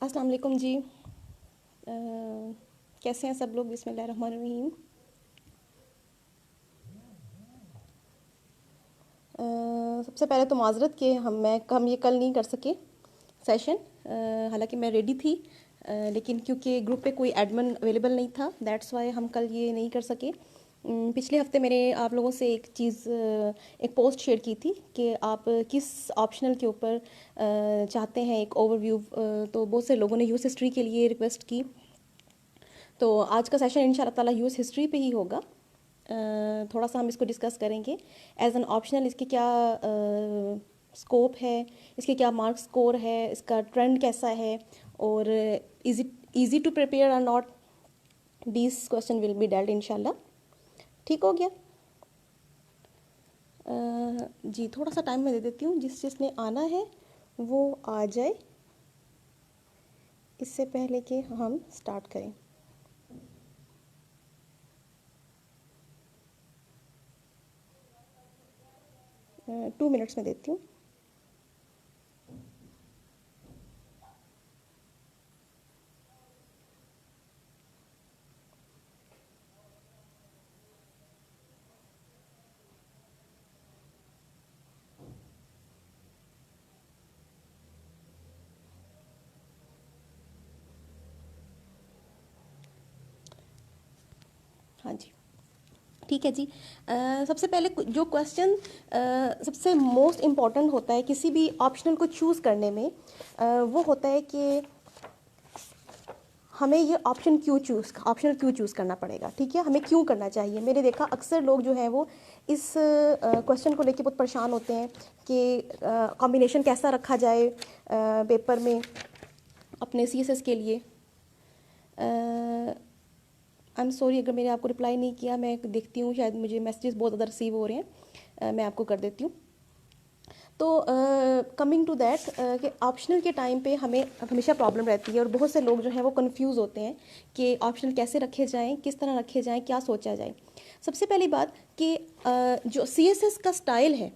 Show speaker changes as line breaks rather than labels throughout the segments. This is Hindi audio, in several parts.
अस्सलाम वालेकुम जी। कैसे हैं सब लोग? बिस्मिल्लाहिर्रहमानिर्रहीम। सबसे पहले तो माज़रत कि हम ये कल नहीं कर सके सेशन। हालांकि मैं रेडी थी, लेकिन क्योंकि ग्रुप पे कोई एडमिन अवेलेबल नहीं था, दैट्स वाई हम कल ये नहीं कर सके। पिछले हफ्ते मैंने आप लोगों से एक पोस्ट शेयर की थी कि आप किस ऑप्शनल के ऊपर चाहते हैं एक ओवरव्यू। तो बहुत से लोगों ने यूएस हिस्ट्री के लिए रिक्वेस्ट की। तो आज का सेशन इंशाल्लाह ताला यूएस हिस्ट्री पे ही होगा। थोड़ा सा हम इसको डिस्कस करेंगे एज एन ऑप्शनल। इसके क्या स्कोप है, इसके क्या मार्क्स स्कोर है, इसका ट्रेंड कैसा है, और is it easy to prepare और not. These question will be dealt इंशाल्लाह। ठीक हो गया? जी थोड़ा सा टाइम मैं दे देती हूँ, जिसने आना है वो आ जाए इससे पहले कि हम स्टार्ट करें। 2 मिनट्स में देती हूँ। हाँ जी, ठीक है जी। सबसे पहले जो क्वेश्चन सबसे मोस्ट इम्पॉर्टेंट होता है किसी भी ऑप्शनल को चूज़ करने में, वो होता है कि हमें ये ऑप्शनल क्यों चूज़ करना पड़ेगा। ठीक है, हमें क्यों करना चाहिए। मैंने देखा अक्सर लोग जो हैं वो इस क्वेश्चन को लेके बहुत परेशान होते हैं कि कॉम्बिनेशन कैसा रखा जाए पेपर में अपने सीएसएस के लिए। आई एम सॉरी अगर मैंने आपको रिप्लाई नहीं किया, मैं देखती हूँ शायद मुझे मैसेजेस बहुत ज़्यादा रिसीव हो रहे हैं। मैं आपको कर देती हूँ। तो कमिंग टू दैट कि ऑप्शनल के टाइम पे हमें हमेशा प्रॉब्लम रहती है, और बहुत से लोग जो हैं वो कंफ्यूज होते हैं कि ऑप्शनल कैसे रखे जाएं, किस तरह रखे जाएं, क्या सोचा जाए। सबसे पहली बात कि जो सीएसएस का स्टाइल है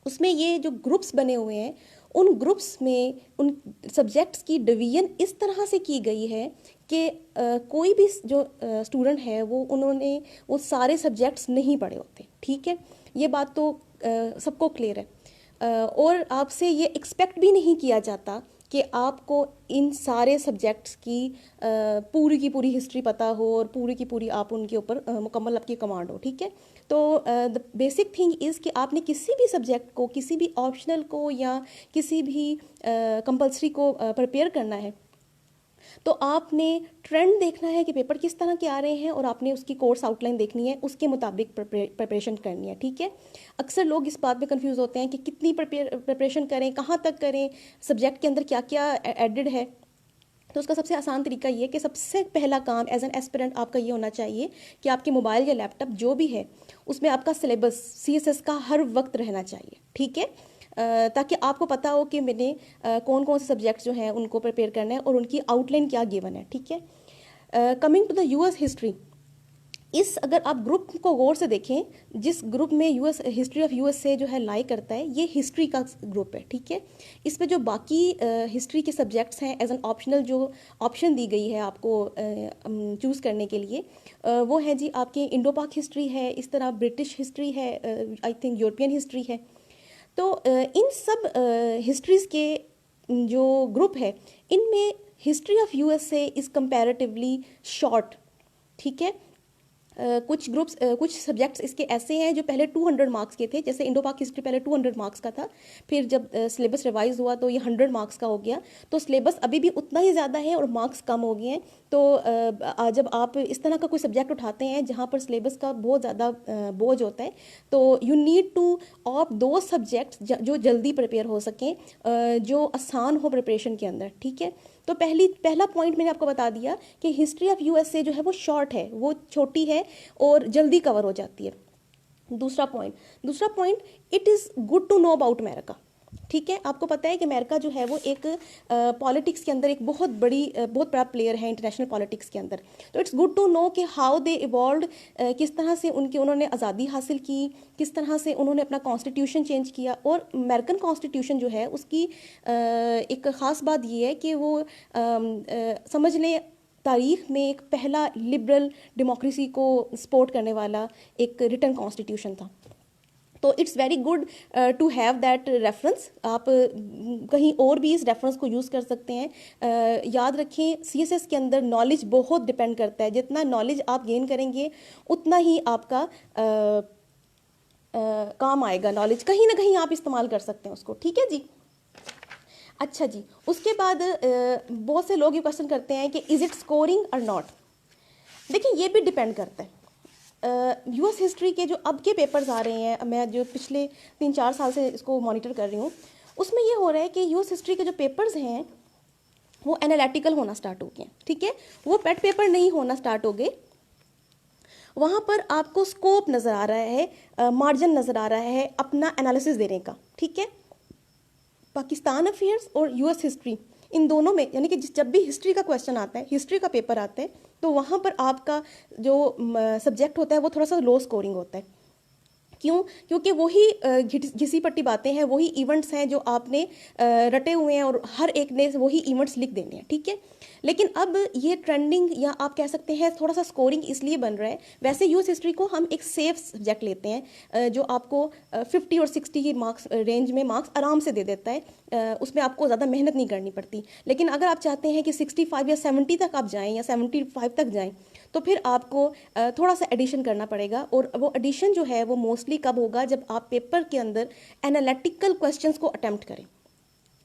उसमें ये जो ग्रुप्स बने हुए हैं, उन ग्रुप्स में उन सब्जेक्ट्स की डिवीजन इस तरह से की गई है कि कोई भी जो स्टूडेंट है उन्होंने वो सारे सब्जेक्ट्स नहीं पढ़े होते। ठीक है, ये बात तो सबको क्लियर है। और आपसे ये एक्सपेक्ट भी नहीं किया जाता कि आपको इन सारे सब्जेक्ट्स की पूरी हिस्ट्री पता हो और पूरी की पूरी आप उनके ऊपर मुकम्मल आपकी कमांड हो। ठीक है, तो द बेसिक थिंग इज़ कि आपने किसी भी सब्जेक्ट को, किसी भी ऑप्शनल को या किसी भी कंपलसरी को प्रिपेयर करना है तो आपने ट्रेंड देखना है कि पेपर किस तरह के आ रहे हैं, और आपने उसकी कोर्स आउटलाइन देखनी है, उसके मुताबिक प्रिपरेशन करनी है। ठीक है, अक्सर लोग इस बात में कंफ्यूज होते हैं कि कितनी प्रिपरेशन करें, कहाँ तक करें, सब्जेक्ट के अंदर क्या क्या एडेड है। तो उसका सबसे आसान तरीका ये कि सबसे पहला काम एज एन एस्पिरेंट आपका ये होना चाहिए कि आपके मोबाइल या लैपटॉप जो भी है उसमें आपका सिलेबस सीएसएस का हर वक्त रहना चाहिए। ठीक है, ताकि आपको पता हो कि मैंने कौन कौन से सब्जेक्ट्स जो हैं उनको प्रिपेयर करना है और उनकी आउटलाइन क्या गिवन है। ठीक है, coming to the US history, अगर आप ग्रुप को गौर से देखें, जिस ग्रुप में यूएस हिस्ट्री ऑफ यूएस से जो है लाई करता है, ये हिस्ट्री का ग्रुप है। ठीक है, इसमें जो बाकी हिस्ट्री के सब्जेक्ट्स हैं एज एन ऑप्शनल जो ऑप्शन दी गई है आपको चूज़ करने के लिए, वो है जी आपके इंडो पाक हिस्ट्री है, इस तरह ब्रिटिश हिस्ट्री है, आई थिंक यूरोपियन हिस्ट्री है। तो इन सब हिस्ट्रीज़ के जो ग्रुप है, इनमें history of USA is comparatively short. ठीक है, कुछ सब्जेक्ट्स इसके ऐसे हैं जो पहले 200 मार्क्स के थे, जैसे इंडो पाक हिस्ट्री पहले 200 मार्क्स का था, फिर जब सिलेबस रिवाइज हुआ तो ये 100 मार्क्स का हो गया। तो सिलेबस अभी भी उतना ही ज़्यादा है और मार्क्स कम हो गए हैं। तो जब आप इस तरह का कोई सब्जेक्ट उठाते हैं जहाँ पर सिलेबस का बहुत ज़्यादा बोझ होता है, तो यू नीड टू ऑप दो सब्जेक्ट्स जो जल्दी प्रिपेयर हो सकें, जो आसान हो प्रिपरेशन के अंदर। ठीक है, तो पहला पॉइंट मैंने आपको बता दिया कि हिस्ट्री ऑफ यूएसए जो है वो शॉर्ट है, वो छोटी है और जल्दी कवर हो जाती है। दूसरा point, it is good to know about America. ठीक है, आपको पता है कि अमेरिका जो है वो एक पॉलिटिक्स के अंदर एक बहुत बड़ा प्लेयर है इंटरनेशनल पॉलिटिक्स के अंदर। तो इट्स गुड टू नो कि हाउ दे इवॉल्व, किस तरह से उन्होंने आज़ादी हासिल की, किस तरह से उन्होंने अपना कॉन्स्टिट्यूशन चेंज किया। और अमेरिकन कॉन्स्टिट्यूशन जो है उसकी एक ख़ास बात ये है कि वो समझ लें तारीख में एक पहला लिबरल डेमोक्रेसी को सपोर्ट करने वाला एक रिटन कॉन्स्टिट्यूशन था। तो it's very good to have that reference. आप कहीं और भी इस रेफरेंस को यूज़ कर सकते हैं। याद रखें सीएसएस के अंदर नॉलेज बहुत डिपेंड करता है, जितना नॉलेज आप गेन करेंगे उतना ही आपका काम आएगा। नॉलेज कहीं ना कहीं आप इस्तेमाल कर सकते हैं उसको, ठीक है जी। अच्छा जी, उसके बाद बहुत से लोग ये क्वेश्चन करते हैं कि इज़ इट स्कोरिंग और नॉट। देखिए ये भी डिपेंड करता है। यूएस हिस्ट्री के जो अब के पेपर्स आ रहे हैं, मैं जो पिछले 3-4 साल से इसको मॉनिटर कर रही हूँ, उसमें ये हो रहा है कि यूएस हिस्ट्री के जो पेपर्स हैं वो एनालिटिकल होना स्टार्ट हो गए, ठीक है। वो पेट पेपर नहीं होना स्टार्ट हो गए। वहाँ पर आपको स्कोप नज़र आ रहा है, मार्जिन नज़र आ रहा है अपना एनालिसिस देने का, ठीक है। पाकिस्तान अफेयर्स और यूएस हिस्ट्री, इन दोनों में यानी कि जब भी हिस्ट्री का क्वेश्चन आता है, हिस्ट्री का पेपर आता है, तो वहाँ पर आपका जो सब्जेक्ट होता है वो थोड़ा सा लो स्कोरिंग होता है। क्यों? क्योंकि वही घिसी पट्टी बातें हैं, वही इवेंट्स हैं जो आपने रटे हुए हैं और हर एक ने वही इवेंट्स लिख देने हैं, ठीक है। लेकिन अब ये ट्रेंडिंग या आप कह सकते हैं थोड़ा सा स्कोरिंग इसलिए बन रहा है। वैसे यूएस हिस्ट्री को हम एक सेफ सब्जेक्ट लेते हैं जो आपको 50 और 60 की मार्क्स रेंज में मार्क्स आराम से दे देता है, उसमें आपको ज़्यादा मेहनत नहीं करनी पड़ती। लेकिन अगर आप चाहते हैं कि 65 या 70 तक आप जाएँ या 75 तक जाएँ, तो फिर आपको थोड़ा सा एडिशन करना पड़ेगा। और वो एडिशन जो है वो मोस्टली कब होगा, जब आप पेपर के अंदर एनालिटिकल क्वेश्चंस को अटेम्प्ट करें,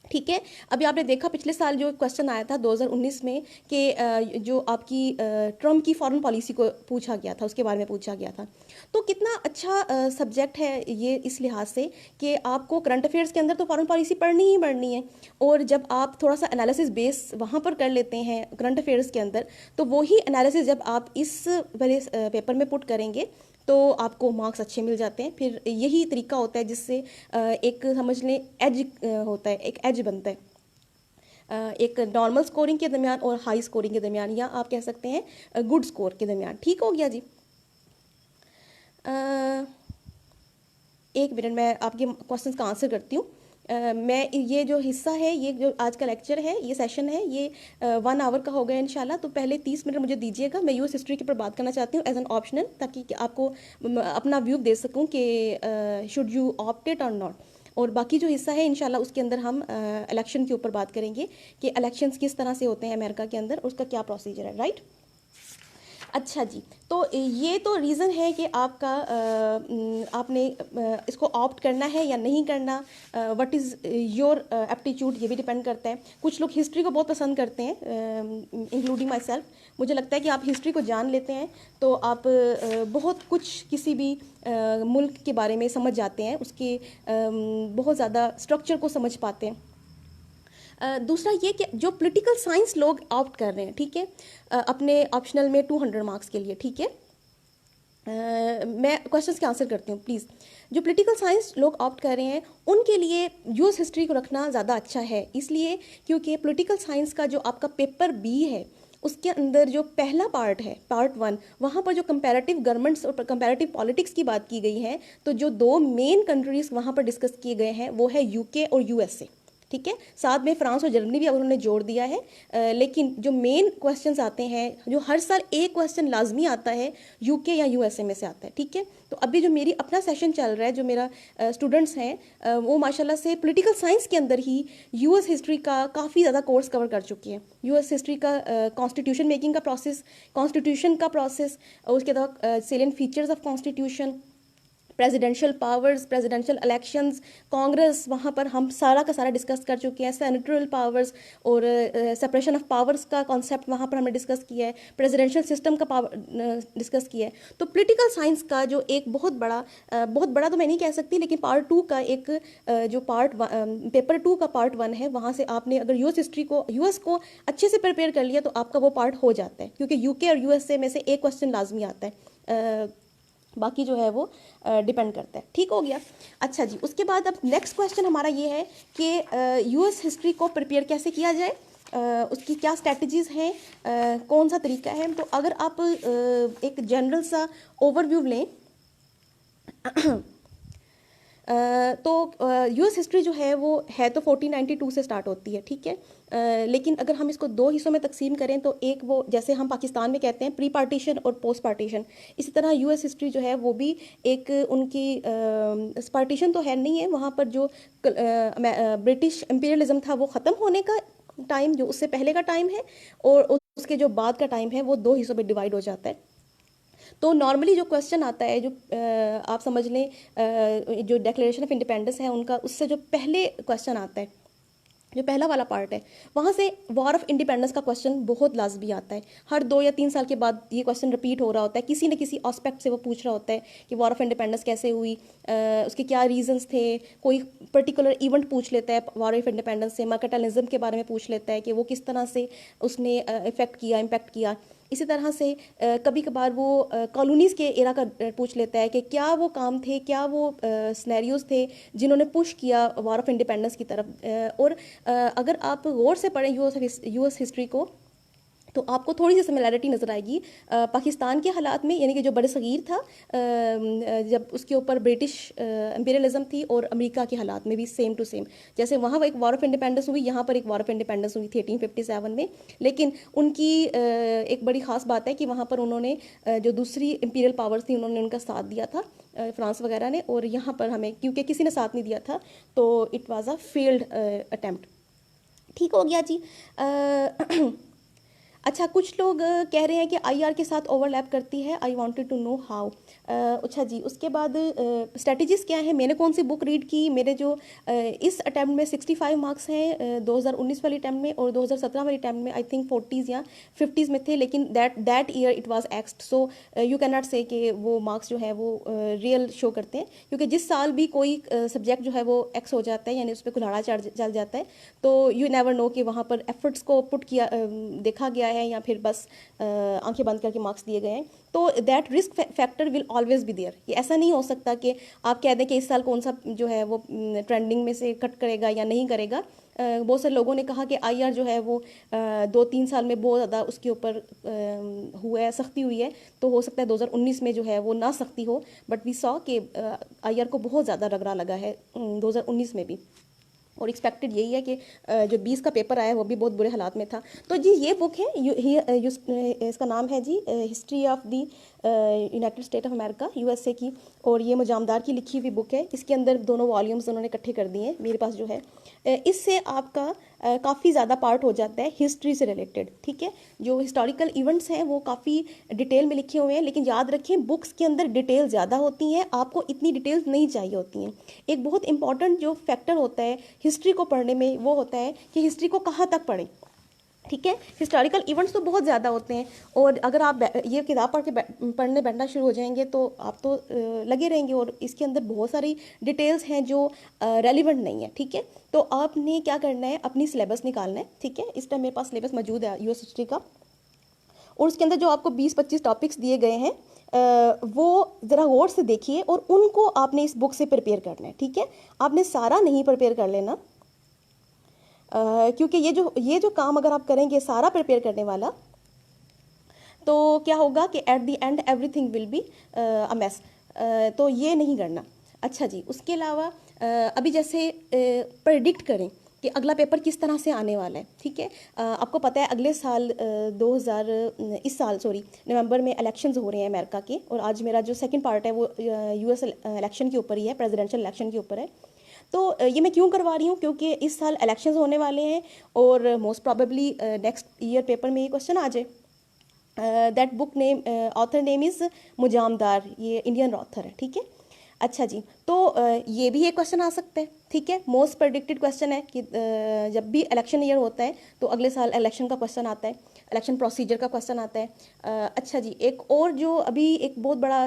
ठीक है। अभी आपने देखा पिछले साल जो क्वेश्चन आया था 2019 में कि जो आपकी ट्रम्प की फॉरेन पॉलिसी को पूछा गया था, उसके बारे में पूछा गया था। तो कितना अच्छा सब्जेक्ट है ये इस लिहाज से कि आपको करंट अफेयर्स के अंदर तो फॉरेन पॉलिसी पढ़नी ही पढ़नी है, और जब आप थोड़ा सा एनालिसिस बेस वहाँ पर कर लेते हैं करंट अफेयर्स के अंदर, तो वही एनालिसिस जब आप इस वाले पेपर में पुट करेंगे तो आपको मार्क्स अच्छे मिल जाते हैं। फिर यही तरीका होता है जिससे एक समझ लें एज होता है, एक एज बनता है एक नॉर्मल स्कोरिंग के दरमियान और हाई स्कोरिंग के दरमियान, या आप कह सकते हैं गुड स्कोर के दरमियान। ठीक हो गया जी। एक मिनट, मैं आपके क्वेश्चंस का आंसर करती हूँ। मैं ये जो हिस्सा है, ये जो आज का लेक्चर है, ये सेशन है, ये 1 आवर का हो गया इंशाल्लाह। तो पहले 30 मिनट मुझे दीजिएगा, मैं यूएस हिस्ट्री के ऊपर बात करना चाहती हूँ एज एन ऑप्शनल, ताकि आपको अपना व्यू दे सकूँ कि शुड यू ऑप्ट इट और नॉट। और बाकी जो हिस्सा है इंशाल्लाह उसके अंदर हम इलेक्शन के ऊपर बात करेंगे कि इलेक्शंस किस तरह से होते हैं अमेरिका के अंदर, उसका क्या प्रोसीजर है, राइट। अच्छा जी, तो ये तो रीज़न है कि आपका आपने इसको ऑप्ट करना है या नहीं करना। व्हाट इज़ योर एप्टीट्यूड, ये भी डिपेंड करता है। कुछ लोग हिस्ट्री को बहुत पसंद करते हैं, इंक्लूडिंग माई सेल्फ। मुझे लगता है कि आप हिस्ट्री को जान लेते हैं तो आप बहुत कुछ किसी भी मुल्क के बारे में समझ जाते हैं, उसके बहुत ज़्यादा स्ट्रक्चर को समझ पाते हैं। दूसरा ये कि जो पॉलिटिकल साइंस लोग ऑप्ट कर रहे हैं, ठीक है, अपने ऑप्शनल में 200 मार्क्स के लिए, ठीक है। मैं क्वेश्चंस के आंसर करती हूँ प्लीज़। जो पॉलिटिकल साइंस लोग ऑप्ट कर रहे हैं उनके लिए यूएस हिस्ट्री को रखना ज़्यादा अच्छा है, इसलिए क्योंकि पॉलिटिकल साइंस का जो आपका पेपर बी है उसके अंदर जो पहला पार्ट है, पार्ट 1, वहाँ पर जो कंपैरेटिव गवर्नमेंट्स और कंपैरेटिव पॉलिटिक्स की बात की गई है, तो जो 2 मेन कंट्रीज़ वहाँ पर डिस्कस किए गए हैं वो है यूके और यूएसए, ठीक है। साथ में फ्रांस और जर्मनी भी अब उन्होंने जोड़ दिया है। लेकिन जो मेन क्वेश्चंस आते हैं, जो हर साल एक क्वेश्चन लाजमी आता है यूके या यूएसए में से आता है, ठीक है। तो अभी जो मेरी अपना सेशन चल रहा है, जो मेरा स्टूडेंट्स हैं वो माशाल्लाह से पॉलिटिकल साइंस के अंदर ही यूएस हिस्ट्री का काफ़ी ज़्यादा कोर्स कवर कर चुकी है। यूएस हिस्ट्री का कॉन्स्टिट्यूशन मेकिंग का प्रोसेस, कॉन्स्टिट्यूशन का प्रोसेस, उसके बाद salient features of constitution, presidential powers, presidential elections, Congress, वहाँ पर हम सारा का सारा डिस्कस कर चुके हैं। सेनेटरल पावर्स और सेपरेशन ऑफ पावर्स का कॉन्सेप्ट वहाँ पर हमने डिस्कस किया है। प्रेसिडेंशियल सिस्टम का डिस्कस किया है। तो पॉलिटिकल साइंस का जो एक बहुत बड़ा तो मैं नहीं कह सकती, लेकिन पार्ट 2 का एक जो पेपर 2 का पार्ट 1 है, वहाँ से आपने अगर यूएस को अच्छे से प्रिपेयर कर लिया तो आपका वो पार्ट हो जाता है, क्योंकि यूके और यूएसए में से एक क्वेश्चन लाजमी आता है। बाकी जो है वो डिपेंड करता है। ठीक हो गया। अच्छा जी, उसके बाद अब नेक्स्ट क्वेश्चन हमारा ये है कि यूएस हिस्ट्री को प्रिपेयर कैसे किया जाए, उसकी क्या स्ट्रैटेजीज़ हैं, कौन सा तरीका है। तो अगर आप एक जनरल सा ओवरव्यू लें तो यूएस हिस्ट्री जो है वो है तो 1492 से स्टार्ट होती है, ठीक है। लेकिन अगर हम इसको दो हिस्सों में तकसीम करें तो एक वो जैसे हम पाकिस्तान में कहते हैं प्री पार्टीशन और पोस्ट पार्टीशन, इसी तरह यूएस हिस्ट्री जो है वो भी एक उनकी पार्टीशन तो है नहीं है, वहाँ पर जो ब्रिटिश इम्पीरियलिज्म था वो ख़त्म होने का टाइम, जो उससे पहले का टाइम है, और उसके जो बाद का टाइम है, वो दो हिस्सों में डिवाइड हो जाता है। तो नॉर्मली जो क्वेश्चन आता है, जो आप समझ लें जो डिक्लेरेशन ऑफ इंडिपेंडेंस है उनका, उससे जो पहले क्वेश्चन आता है, जो पहला वाला पार्ट है, वहाँ से वॉर ऑफ इंडिपेंडेंस का क्वेश्चन बहुत लाजमी आता है। हर 2 या 3 साल के बाद ये क्वेश्चन रिपीट हो रहा होता है, किसी न किसी एस्पेक्ट से वो पूछ रहा होता है कि वॉर ऑफ इंडिपेंडेंस कैसे हुई, उसके क्या रीजंस थे, कोई पर्टिकुलर इवेंट पूछ लेता है वॉर ऑफ इंडिपेंडेंस से, मर्केंटाइलिज्म के बारे में पूछ लेता है कि वो किस तरह से उसने इफेक्ट किया, इम्पैक्ट किया। इसी तरह से कभी कभार वो कॉलोनीज़ के एरा का पूछ लेता है कि क्या वो काम थे, क्या वो सिनेरियोज थे जिन्होंने पुश किया वॉर ऑफ इंडिपेंडेंस की तरफ। और अगर आप गौर से पढ़ें यूएस हिस्ट्री को तो आपको थोड़ी सी सिमिलैरिटी नज़र आएगी पाकिस्तान के हालात में, यानी कि जो बड़े सगीर था जब उसके ऊपर ब्रिटिश इम्पीरियलिज्म थी, और अमेरिका के हालात में भी सेम टू सेम। जैसे वहाँ एक वॉर ऑफ इंडिपेंडेंस हुई, यहाँ पर एक वॉर ऑफ इंडिपेंडेंस हुई थी 1857 में, लेकिन उनकी एक बड़ी ख़ास बात है कि वहाँ पर उन्होंने जो दूसरी इम्पीरियल पावर्स थी उन्होंने उनका साथ दिया था, फ्रांस वगैरह ने, और यहाँ पर हमें क्योंकि किसी ने साथ नहीं दिया था तो it was a failed attempt. ठीक हो गया जी। अच्छा, कुछ लोग कह रहे हैं कि आईआर के साथ ओवरलैप करती है, I wanted to know how. अच्छा जी, उसके बाद स्ट्रेटजीज क्या है, मैंने कौन सी बुक रीड की, मेरे जो इस अटैम्प्ट में 65 मार्क्स हैं 2019 वाली अटैम्प्ट में, और 2017 वाली अटैम्प्ट में आई थिंक 40s या 50s में थे, लेकिन that year it was axed, so you can not say कि वो मार्क्स जो है वो रियल शो करते हैं, क्योंकि जिस साल भी कोई सब्जेक्ट जो है वो एक्स हो जाता है, यानी उस पर कुल्हाड़ा चल जाता है, तो यू नेवर नो कि वहाँ पर एफर्ट्स को पुट किया देखा गया है या फिर बस आंखें बंद करके मार्क्स दिए गए हैं। तो that risk factor will always be there. ये ऐसा नहीं हो सकता कि आप कह दें कि इस साल कौन सा जो है वो ट्रेंडिंग में से कट करेगा या नहीं करेगा। बहुत सारे लोगों ने कहा कि आईआर जो है वो 2-3 साल में बहुत ज़्यादा उसके ऊपर हुआ है, सख्ती हुई है, तो हो सकता है 2019 में जो है वो ना सख्ती हो, बट वी सॉ कि आईआर को बहुत ज़्यादा रगड़ा लगा है 2019 में भी, और एक्सपेक्टेड यही है कि जो 20 का पेपर आया है वो भी बहुत बुरे हालात में था। तो जी ये बुक है, इसका नाम है जी history of the United State of America, USA की, और ये मुजामदार की लिखी हुई बुक है। इसके अंदर दोनों वॉल्यूम्स उन्होंने इकट्ठे कर दिए हैं, मेरे पास जो है। इससे आपका काफ़ी ज़्यादा पार्ट हो जाता है हिस्ट्री से रिलेटेड, ठीक है। जो हिस्टोरिकल इवेंट्स हैं वो काफ़ी डिटेल में लिखे हुए हैं, लेकिन याद रखें बुक्स के अंदर डिटेल ज़्यादा होती हैं, आपको इतनी डिटेल्स नहीं चाहिए होती हैं। एक बहुत इंपॉर्टेंट जो फैक्टर होता है हिस्ट्री को पढ़ने में वो होता है कि हिस्ट्री को कहाँ तक पढ़ें, ठीक है। हिस्टोरिकल इवेंट्स तो बहुत ज़्यादा होते हैं, और अगर आप ये किताब पढ़ने बैठना शुरू हो जाएंगे तो आप तो लगे रहेंगे, और इसके अंदर बहुत सारी डिटेल्स हैं जो रेलिवेंट नहीं है, ठीक है। तो आपने क्या करना है, अपनी सिलेबस निकालना है, ठीक है। इस टाइम मेरे पास सिलेबस मौजूद है यूएस हिस्ट्री का, और उसके अंदर जो आपको 20-25 टॉपिक्स दिए गए हैं वो ज़रा गौर से देखिए, और उनको आपने इस बुक से प्रिपेयर करना है, ठीक है। आपने सारा नहीं प्रिपेयर कर लेना, क्योंकि ये जो काम अगर आप करेंगे सारा प्रिपेयर करने वाला, तो क्या होगा कि at the and everything will be a mess, तो ये नहीं करना। अच्छा जी, उसके अलावा अभी जैसे प्रेडिक्ट करें कि अगला पेपर किस तरह से आने वाला है, ठीक है। आपको पता है अगले साल इस साल नवंबर में इलेक्शंस हो रहे हैं अमेरिका के, और आज मेरा जो सेकंड पार्ट है वो यूएस इलेक्शन के ऊपर ही है, प्रेसिडेंशियल इलेक्शन के ऊपर है। तो ये मैं क्यों करवा रही हूँ, क्योंकि इस साल इलेक्शंस होने वाले हैं, और most probably next year paper में ये क्वेश्चन आ जाए। That book name author name is Majumdar, ये इंडियन ऑथर है, ठीक है। अच्छा जी, तो ये भी एक क्वेश्चन आ सकता है, ठीक है। मोस्ट प्रेडिक्टेड क्वेश्चन है कि जब भी इलेक्शन ईयर होता है तो अगले साल इलेक्शन का क्वेश्चन आता है, इलेक्शन प्रोसीजर का क्वेश्चन आता है। अच्छा जी, एक और जो अभी एक बहुत बड़ा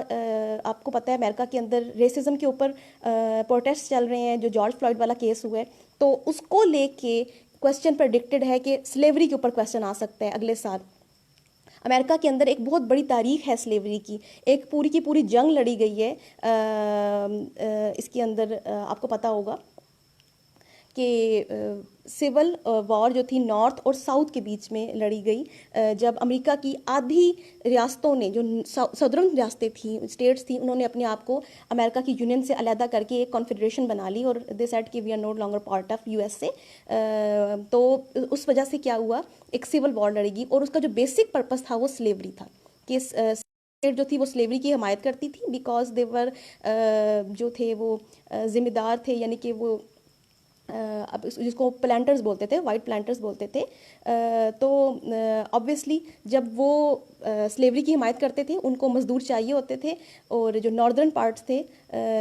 आपको पता है अमेरिका के अंदर रेसिज्म के ऊपर प्रोटेस्ट चल रहे हैं, जो जॉर्ज फ्लॉयड वाला केस हुआ है, तो उसको लेके क्वेश्चन प्रेडिक्टेड है कि स्लेवरी के ऊपर क्वेश्चन आ सकता है अगले साल। अमेरिका के अंदर एक बहुत बड़ी तारीख है स्लेवरी की, एक पूरी की पूरी जंग लड़ी गई है इसके अंदर आपको पता होगा कि सिविल वॉर जो थी नॉर्थ और साउथ के बीच में लड़ी गई, जब अमेरिका की आधी रियासतों ने, जो सदर्न रियासतें थी, स्टेट्स थी, उन्होंने अपने आप को अमेरिका की यूनियन से अलहदा करके एक कॉन्फेडरेशन बना ली और दे सेड कि we are no longer part of USA. तो उस वजह से क्या हुआ, एक सिविल वॉर लड़ेगी और उसका जो बेसिक पर्पस था वो स्लेवरी था कि स्टेट जो थी वो स्लेवरी की हमायत करती थी, बिकॉज देवर जो थे वो जिम्मेदार थे, यानी कि वो अब जिसको प्लांटर्स बोलते थे, वाइट प्लांटर्स बोलते थे। तो ऑब्वियसली जब वो स्लेवरी की हिमायत करते थे, उनको मजदूर चाहिए होते थे, और जो नॉर्दर्न पार्ट्स थे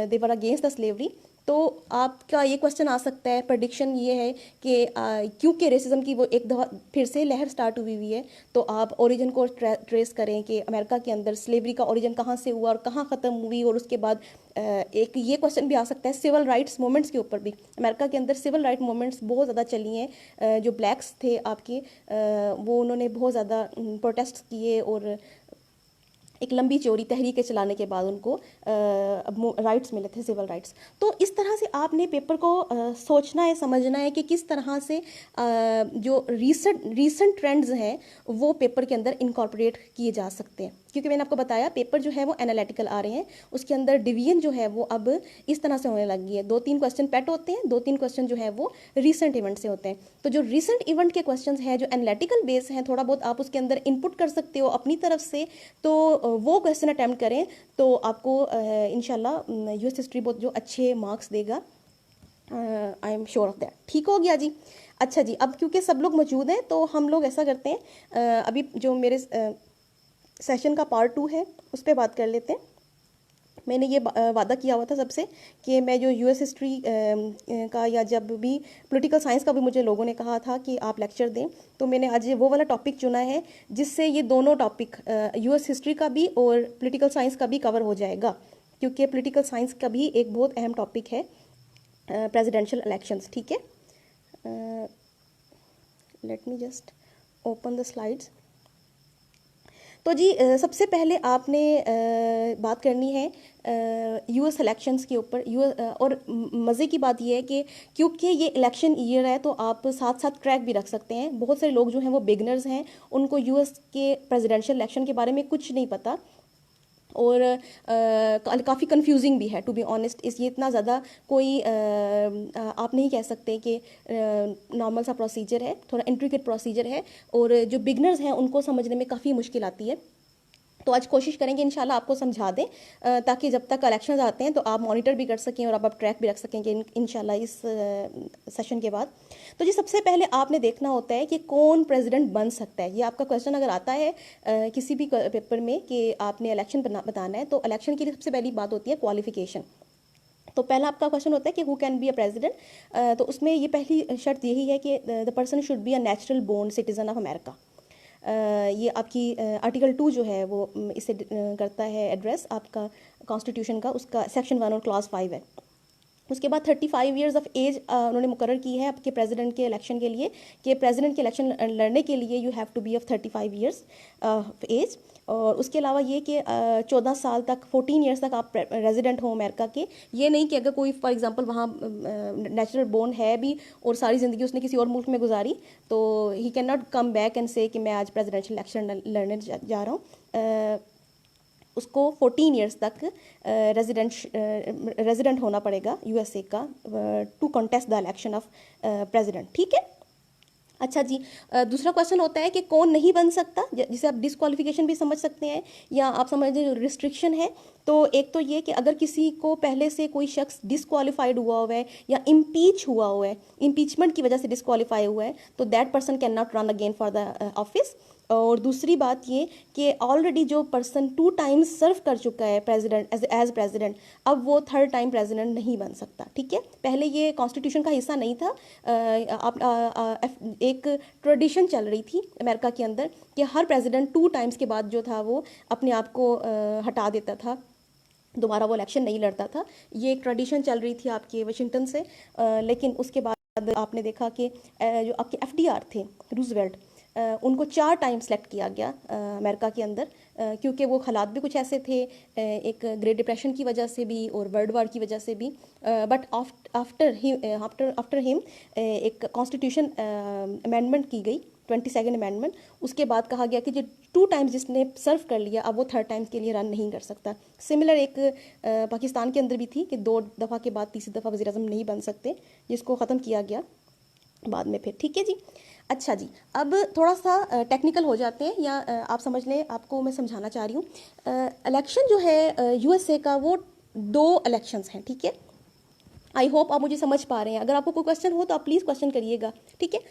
दे वर अगेंस्ट द स्लेवरी। तो आपका ये क्वेश्चन आ सकता है, प्रडिक्शन ये है कि क्योंकि रेसिज्म की वो एक दफ़ा फिर से लहर स्टार्ट हुई है, तो आप ओरिजिन को ट्रेस करें कि अमेरिका के अंदर स्लेवरी का ओरिजिन कहाँ से हुआ और कहाँ ख़त्म हुई। और उसके बाद एक ये क्वेश्चन भी आ सकता है सिविल राइट्स मूवमेंट्स के ऊपर भी। अमेरिका के अंदर सिविल राइट मूवमेंट्स बहुत ज़्यादा चली हैं, जो ब्लैक्स थे आपके, वो उन्होंने बहुत ज़्यादा प्रोटेस्ट किए और एक लंबी चौड़ी तहरीकें चलाने के बाद उनको राइट्स मिले थे, सिविल राइट्स। तो इस तरह से आपने पेपर को सोचना है, समझना है कि किस तरह से जो रीसेंट ट्रेंड्स हैं वो पेपर के अंदर इनकॉर्पोरेट किए जा सकते हैं। क्योंकि मैंने आपको बताया पेपर जो है वो एनालिटिकल आ रहे हैं, उसके अंदर डिवीजन जो है वो अब इस तरह से होने लगी है। 2-3 क्वेश्चन पेट होते हैं, 2-3 क्वेश्चन जो है वो रीसेंट इवेंट से होते हैं। तो जो रीसेंट इवेंट के क्वेश्चन हैं, जो एनालिटिकल बेस हैं, थोड़ा बहुत आप उसके अंदर इनपुट कर सकते हो अपनी तरफ से, तो वो क्वेश्चन अटैम्प्ट करें तो आपको इंशाल्लाह यूएस हिस्ट्री बहुत जो अच्छे मार्क्स देगा, I am sure of that. ठीक हो गया जी। अच्छा जी, अब क्योंकि सब लोग मौजूद हैं तो हम लोग ऐसा करते हैं, अभी जो मेरे सेशन का पार्ट 2 है उस पर बात कर लेते हैं। मैंने ये वादा किया हुआ था सबसे कि मैं जो यूएस हिस्ट्री का, या जब भी पॉलिटिकल साइंस का भी मुझे लोगों ने कहा था कि आप लेक्चर दें, तो मैंने आज वो वाला टॉपिक चुना है जिससे ये दोनों टॉपिक यूएस हिस्ट्री का भी और पॉलिटिकल साइंस का भी कवर हो जाएगा। क्योंकि पॉलिटिकल साइंस का भी एक बहुत अहम टॉपिक है प्रेसिडेंशियल इलेक्शंस। ठीक है, let me just open the slides. तो जी सबसे पहले आपने बात करनी है यूएस इलेक्शंस के ऊपर। और मज़े की बात यह है कि क्योंकि ये इलेक्शन ईयर है तो आप साथ साथ ट्रैक भी रख सकते हैं। बहुत सारे लोग जो हैं वो बिगनर्स हैं, उनको यूएस के प्रेसिडेंशियल इलेक्शन के बारे में कुछ नहीं पता, और काफ़ी कंफ्यूजिंग भी है टू बी ऑनेस्ट। इस ये इतना ज़्यादा कोई आप नहीं कह सकते कि नॉर्मल सा प्रोसीजर है, थोड़ा इंट्रिकेट प्रोसीजर है, और जो बिगनर्स हैं उनको समझने में काफ़ी मुश्किल आती है। तो आज कोशिश करेंगे इंशाल्लाह आपको समझा दें, ताकि जब तक इलेक्शंस आते हैं तो आप मॉनिटर भी कर सकें और आप ट्रैक भी रख सकेंगे इंशाल्लाह इस सेशन के बाद। तो जी सबसे पहले आपने देखना होता है कि कौन प्रेसिडेंट बन सकता है। ये आपका क्वेश्चन अगर आता है किसी भी पेपर में कि आपने इलेक्शन बताना है, तो इलेक्शन के लिए सबसे पहली बात होती है क्वालिफिकेशन। तो पहला आपका क्वेश्चन होता है कि who can be a president. तो उसमें ये पहली शर्त यही है कि the person should be a natural born citizen of America. ये आपकी आर्टिकल 2 जो है वो इसे करता है एड्रेस आपका कॉन्स्टिट्यूशन का, उसका सेक्शन 1 और क्लॉज 5 है। उसके बाद 35 ईयर्स ऑफ एज उन्होंने मुकर्रर की है आपके प्रेसिडेंट के इलेक्शन के लिए, कि प्रेसिडेंट के इलेक्शन लड़ने के लिए you have to be of 35 years of age. और उसके अलावा ये कि 14 साल तक, 14 ईयर्स तक आप रेजिडेंट हो अमेरिका के। ये नहीं कि अगर कोई फॉर एग्जांपल वहाँ नेचुरल बोर्न है भी और सारी ज़िंदगी उसने किसी और मुल्क में गुजारी, तो he can not come back and से कि मैं आज प्रेसिडेंशियल इलेक्शन लड़ने जा रहा हूँ। उसको 14 ईयर्स तक रेजिडेंट होना पड़ेगा यूएसए का to contest the election of president. ठीक है। अच्छा जी, दूसरा क्वेश्चन होता है कि कौन नहीं बन सकता, जिसे आप डिस्क्वालिफिकेशन भी समझ सकते हैं या आप समझ लें रिस्ट्रिक्शन है। तो एक तो ये कि अगर किसी को पहले से कोई शख्स डिस्क्वालिफाइड हुआ है या इम्पीच हुआ है, इम्पीचमेंट की वजह से डिस्क्वालीफाई हुआ है, तो that person can not run again for the office. और दूसरी बात ये कि ऑलरेडी जो पर्सन 2 टाइम्स सर्व कर चुका है प्रेसिडेंट एज प्रेसिडेंट, अब वो 3rd टाइम प्रेसिडेंट नहीं बन सकता। ठीक है, पहले ये कॉन्स्टिट्यूशन का हिस्सा नहीं था। एक ट्रेडिशन चल रही थी अमेरिका के अंदर कि हर प्रेसिडेंट 2 टाइम्स के बाद जो था वो अपने आप को हटा देता था, दोबारा वो इलेक्शन नहीं लड़ता था। ये एक ट्रेडिशन चल रही थी आपके वाशिंगटन से। लेकिन उसके बाद आपने देखा कि जो आपके FDR थे, रूजवेल्ट, उनको 4 टाइम सेलेक्ट किया गया अमेरिका के अंदर, क्योंकि वो हालात भी कुछ ऐसे थे, एक ग्रेट डिप्रेशन की वजह से भी और वर्ल्ड वार की वजह से भी। बट आफ्टर हिम एक कॉन्स्टिट्यूशन अमेंडमेंट की गई, 22nd अमेंडमेंट। उसके बाद कहा गया कि जो 2 टाइम्स जिसने सर्व कर लिया अब वो 3rd टाइम के लिए रन नहीं कर सकता। सिमिलर एक पाकिस्तान के अंदर भी थी कि 2 दफ़ा के बाद तीसरी दफ़ा वज़ीर आज़म नहीं बन सकते, जिसको ख़त्म किया गया बाद में फिर। ठीक है जी। अच्छा जी, अब थोड़ा सा टेक्निकल हो जाते हैं, या आप समझ लें, आपको मैं समझाना चाह रही हूँ। इलेक्शन जो है यूएसए का, वो 2 इलेक्शंस हैं। ठीक है, आई होप आप मुझे समझ पा रहे हैं। अगर आपको कोई क्वेश्चन हो तो आप प्लीज़ क्वेश्चन करिएगा। ठीक है,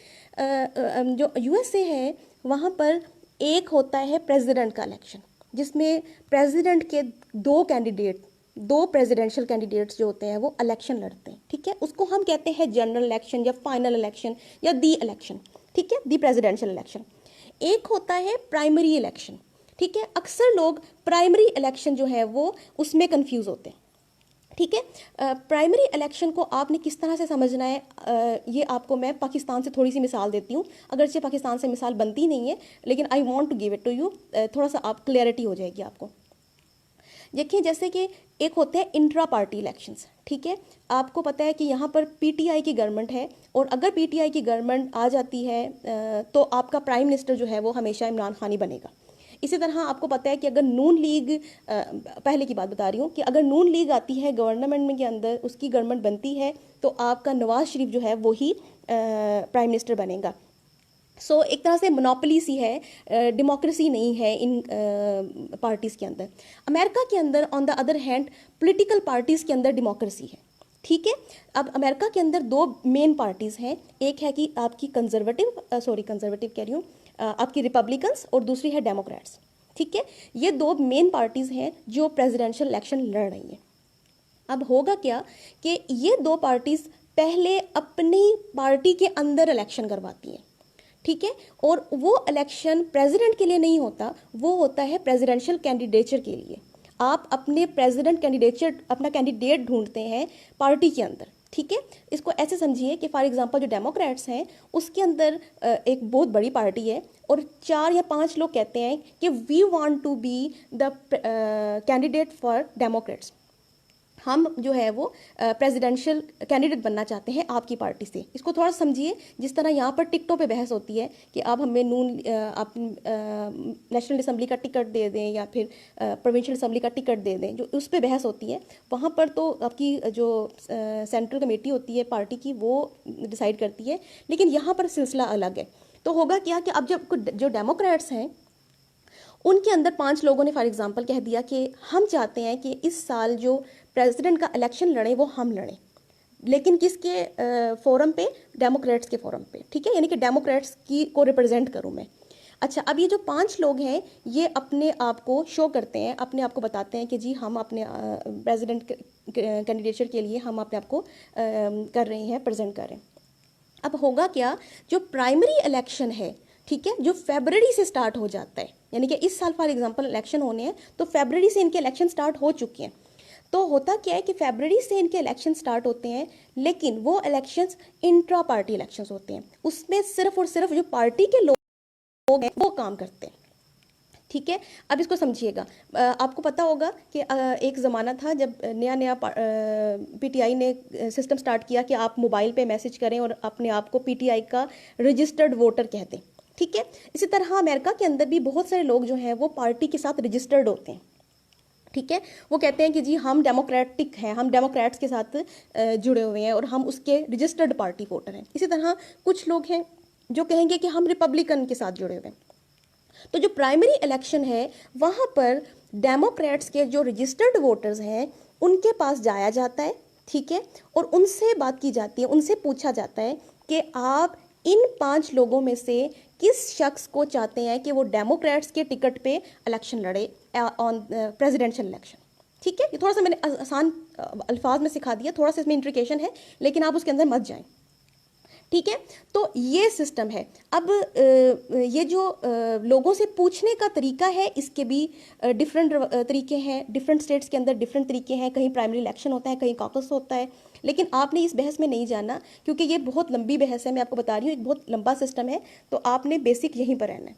जो यूएसए है वहाँ पर एक होता है प्रेसिडेंट का इलेक्शन, जिसमें प्रेसिडेंट के 2 प्रेसिडेंशियल कैंडिडेट्स जो होते हैं वो इलेक्शन लड़ते हैं। ठीक है, उसको हम कहते हैं जनरल इलेक्शन या फाइनल इलेक्शन या दी इलेक्शन। ठीक है, दी प्रेसिडेंशियल इलेक्शन। एक होता है प्राइमरी इलेक्शन। ठीक है, अक्सर लोग प्राइमरी इलेक्शन जो है वो उसमें कंफ्यूज होते हैं। ठीक है, प्राइमरी इलेक्शन को आपने किस तरह से समझना है, ये आपको मैं पाकिस्तान से थोड़ी सी मिसाल देती हूँ, अगरचे पाकिस्तान से मिसाल बनती नहीं है, लेकिन I want to give it to you, थोड़ा सा आप क्लियरिटी हो जाएगी आपको। देखिए, जैसे कि एक होते हैं इंट्रा पार्टी इलेक्शंस। ठीक है, आपको पता है कि यहाँ पर पीटीआई की गवर्नमेंट है, और अगर पीटीआई की गवर्नमेंट आ जाती है तो आपका प्राइम मिनिस्टर जो है वो हमेशा इमरान खान ही बनेगा। इसी तरह आपको पता है कि अगर नून लीग, पहले की बात बता रही हूँ, कि अगर नून लीग आती है गवर्नमेंट में के अंदर, उसकी गवर्नमेंट बनती है, तो आपका नवाज शरीफ जो है वही प्राइम मिनिस्टर बनेगा। सो एक तरह से मोनोपोली सी है, डेमोक्रेसी नहीं है इन पार्टीज़ के अंदर। अमेरिका के अंदर on the other hand political parties के अंदर डेमोक्रेसी है। ठीक है, अब अमेरिका के अंदर 2 मेन पार्टीज़ हैं, एक है कि आपकी कंजर्वेटिव कह रही हूँ, आपकी रिपब्लिकन्स, और दूसरी है डेमोक्रेट्स। ठीक है, ये 2 मेन पार्टीज़ हैं जो प्रेसिडेंशियल इलेक्शन लड़ रही हैं। अब होगा क्या कि ये 2 पार्टीज़ पहले अपनी पार्टी के अंदर इलेक्शन करवाती हैं। ठीक है, और वो इलेक्शन प्रेसिडेंट के लिए नहीं होता, वो होता है प्रेसिडेंशियल कैंडिडेचर के लिए। आप अपने प्रेसिडेंट कैंडिडेचर, अपना कैंडिडेट ढूंढते हैं पार्टी के अंदर। ठीक है, इसको ऐसे समझिए कि फॉर एग्जांपल जो डेमोक्रेट्स हैं उसके अंदर एक बहुत बड़ी पार्टी है, और 4 या 5 लोग कहते हैं कि we want to be the candidate for democrats, हम जो है वो प्रेसिडेंशियल कैंडिडेट बनना चाहते हैं आपकी पार्टी से। इसको थोड़ा समझिए, जिस तरह यहाँ पर टिकटों पे बहस होती है कि आप हमें आप नेशनल असम्बली का टिकट दे दें या फिर प्रोविंशियल असम्बली का टिकट दे दें, जो उस पर बहस होती है, वहाँ पर तो आपकी जो सेंट्रल कमेटी होती है पार्टी की वो डिसाइड करती है, लेकिन यहाँ पर सिलसिला अलग है। तो होगा क्या कि अब जब जो डेमोक्रेट्स हैं उनके अंदर 5 लोगों ने फॉर एग्जांपल कह दिया कि हम चाहते हैं कि इस साल जो प्रेसिडेंट का इलेक्शन लड़ें वो हम लड़ें, लेकिन किसके फोरम पे, डेमोक्रेट्स के फोरम पे। ठीक है, यानी कि डेमोक्रेट्स की को रिप्रेजेंट करूं मैं। अच्छा, अब ये जो 5 लोग हैं ये अपने आप को शो करते हैं, अपने आप को बताते हैं कि जी हम अपने प्रेसिडेंट कैंडिडेचर के लिए हम अपने आप को कर रहे हैं, प्रेजेंट कर रहे हैं। अब होगा क्या, जो प्राइमरी इलेक्शन है, ठीक है, जो फरवरी से स्टार्ट हो जाता है, यानी कि इस साल फॉर एग्जांपल इलेक्शन होने हैं तो फरवरी से इनके इलेक्शन स्टार्ट हो चुके हैं। तो होता क्या है कि फरवरी से इनके इलेक्शन स्टार्ट होते हैं, लेकिन वो इलेक्शंस इंट्रा पार्टी इलेक्शंस होते हैं, उसमें सिर्फ और सिर्फ जो पार्टी के लोग हैं वो काम करते हैं। ठीक है, अब इसको समझिएगा। आपको पता होगा कि एक ज़माना था जब नया पीटीआई ने सिस्टम स्टार्ट किया कि आप मोबाइल पे मैसेज करें और अपने आप को पीटीआई का रजिस्टर्ड वोटर कह दें। ठीक है, इसी तरह अमेरिका के अंदर भी बहुत सारे लोग जो हैं वो पार्टी के साथ रजिस्टर्ड होते हैं। ठीक है, वो कहते हैं कि जी हम डेमोक्रेटिक हैं, हम डेमोक्रेट्स के साथ जुड़े हुए हैं और हम उसके रजिस्टर्ड पार्टी वोटर हैं। इसी तरह कुछ लोग हैं जो कहेंगे कि हम रिपब्लिकन के साथ जुड़े हुए हैं। तो जो प्राइमरी इलेक्शन है वहाँ पर डेमोक्रेट्स के जो रजिस्टर्ड वोटर्स हैं उनके पास जाया जाता है। ठीक है, और उनसे बात की जाती है, उनसे पूछा जाता है कि आप इन 5 लोगों में से किस शख्स को चाहते हैं कि वो डेमोक्रेट्स के टिकट पे इलेक्शन लड़े ऑन प्रेसिडेंशियल इलेक्शन। ठीक है, ये थोड़ा सा मैंने आसान अल्फाज में सिखा दिया, थोड़ा सा इसमें इंट्रिकेशन है, लेकिन आप उसके अंदर मत जाएं। ठीक है, तो ये सिस्टम है। अब ये जो लोगों से पूछने का तरीका है इसके भी डिफरेंट तरीके हैं, डिफरेंट स्टेट्स के अंदर डिफरेंट तरीके हैं। कहीं प्राइमरी इलेक्शन होता है, कहीं कॉकस होता है, लेकिन आपने इस बहस में नहीं जाना, क्योंकि ये बहुत लंबी बहस है, मैं आपको बता रही हूँ, एक बहुत लंबा सिस्टम है, तो आपने बेसिक यहीं पर रहना है।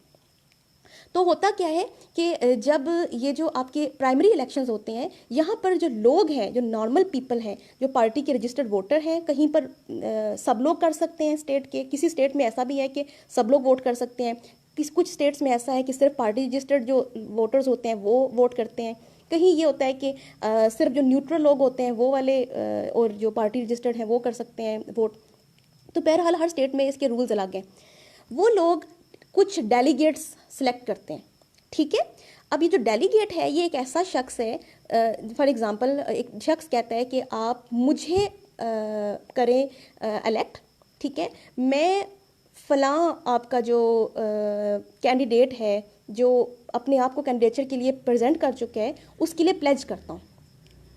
तो होता क्या है कि जब ये जो आपके प्राइमरी इलेक्शंस होते हैं, यहाँ पर जो लोग हैं, जो नॉर्मल पीपल हैं, जो पार्टी के रजिस्टर्ड वोटर हैं, कहीं पर सब लोग कर सकते हैं स्टेट के, किसी स्टेट में ऐसा भी है कि सब लोग वोट कर सकते हैं, कुछ स्टेट्स में ऐसा है कि सिर्फ पार्टी रजिस्टर्ड जो वोटर्स होते हैं वो वोट करते हैं, कहीं ये होता है कि सिर्फ जो न्यूट्रल लोग होते हैं वो वाले और जो पार्टी रजिस्टर्ड हैं वो कर सकते हैं वोट। तो बहरहाल हर स्टेट में इसके रूल्स अलग हैं। वो लोग कुछ डेलीगेट्स सेलेक्ट करते हैं, ठीक है। अब ये जो डेलीगेट है ये एक ऐसा शख्स है, फॉर एग्जांपल एक शख्स कहता है कि आप मुझे करें इलेक्ट, ठीक है, मैं फलां आपका जो कैंडिडेट है जो अपने आप को कैंडिडेचर के लिए प्रेजेंट कर चुका है उसके लिए प्लेज करता हूँ।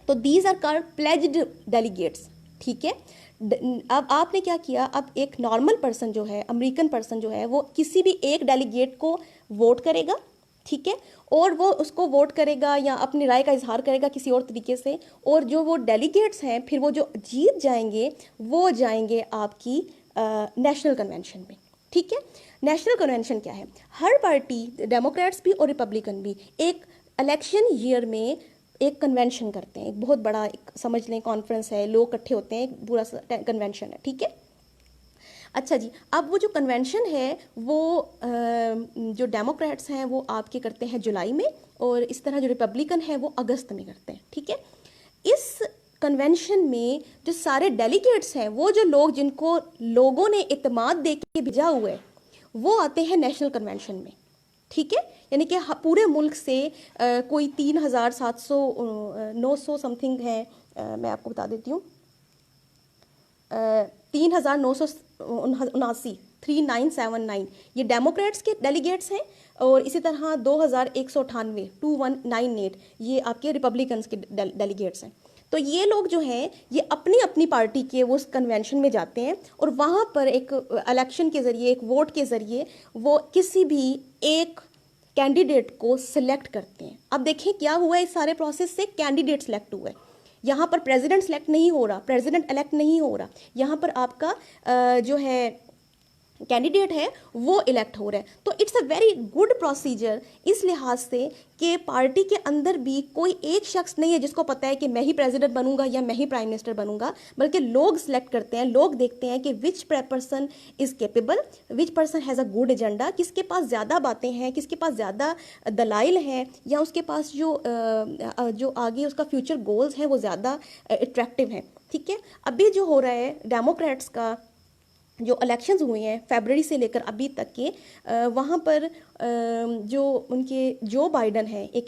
तो these are called pledged delegates, ठीक है। अब आपने क्या किया, अब एक नॉर्मल पर्सन जो है, अमेरिकन पर्सन जो है, वो किसी भी एक डेलीगेट को वोट करेगा, ठीक है, और वो उसको वोट करेगा या अपनी राय का इजहार करेगा किसी और तरीके से, और जो वो डेलीगेट्स हैं फिर वो जो जीत जाएंगे वो जाएंगे आपकी नेशनल कन्वेंशन में, ठीक है। नेशनल कन्वेंशन क्या है, हर पार्टी, डेमोक्रेट्स भी और रिपब्लिकन भी, एक इलेक्शन ईयर में एक कन्वेंशन करते हैं, एक बहुत बड़ा, एक समझ लें कॉन्फ्रेंस है, लोग इकट्ठे होते हैं, एक पूरा कन्वेंशन है, ठीक है। अच्छा जी, अब वो जो कन्वेंशन है वो जो डेमोक्रेट्स हैं वो आपके करते हैं जुलाई में, और इस तरह जो रिपब्लिकन है वो अगस्त में करते हैं, ठीक है। इस कन्वेंशन में जो सारे डेलीगेट्स हैं, वो जो लोग जिनको लोगों ने इत्मीनान दे के भेजा हुआ है, वो आते हैं नेशनल कन्वेंशन में, ठीक है। यानी कि पूरे मुल्क से कोई 3,700 900 समथिंग है, मैं आपको बता देती हूँ, 3,979 3979 ये डेमोक्रेट्स के डेलीगेट्स हैं, और इसी तरह 2,198 2198 ये आपके रिपब्लिकन्स के डेलीगेट्स हैं। तो ये लोग जो हैं ये अपनी अपनी पार्टी के वो उस कन्वेंशन में जाते हैं, और वहाँ पर एक इलेक्शन के ज़रिए, एक वोट के ज़रिए वो किसी भी एक कैंडिडेट को सिलेक्ट करते हैं। अब देखिए क्या हुआ है, इस सारे प्रोसेस से कैंडिडेट सिलेक्ट हुआ है, यहाँ पर प्रेसिडेंट सेलेक्ट नहीं हो रहा, प्रेसिडेंट इलेक्ट नहीं हो रहा, यहाँ पर आपका जो है कैंडिडेट है वो इलेक्ट हो रहा है। तो it's a very good procedure इस लिहाज से कि पार्टी के अंदर भी कोई एक शख्स नहीं है जिसको पता है कि मैं ही प्रेसिडेंट बनूंगा या मैं ही प्राइम मिनिस्टर बनूंगा, बल्कि लोग सिलेक्ट करते हैं, लोग देखते हैं कि which person is capable, which person has a good agenda, किसके पास ज़्यादा बातें हैं, किसके पास ज़्यादा दलाइल हैं, या उसके पास जो आगे उसका फ्यूचर गोल्स हैं वो ज़्यादा अट्रैक्टिव हैं, ठीक है। अभी जो हो रहा है डेमोक्रेट्स का जो इलेक्शंस हुए हैं फरवरी से लेकर अभी तक के, वहाँ पर जो उनके जो बाइडन हैं एक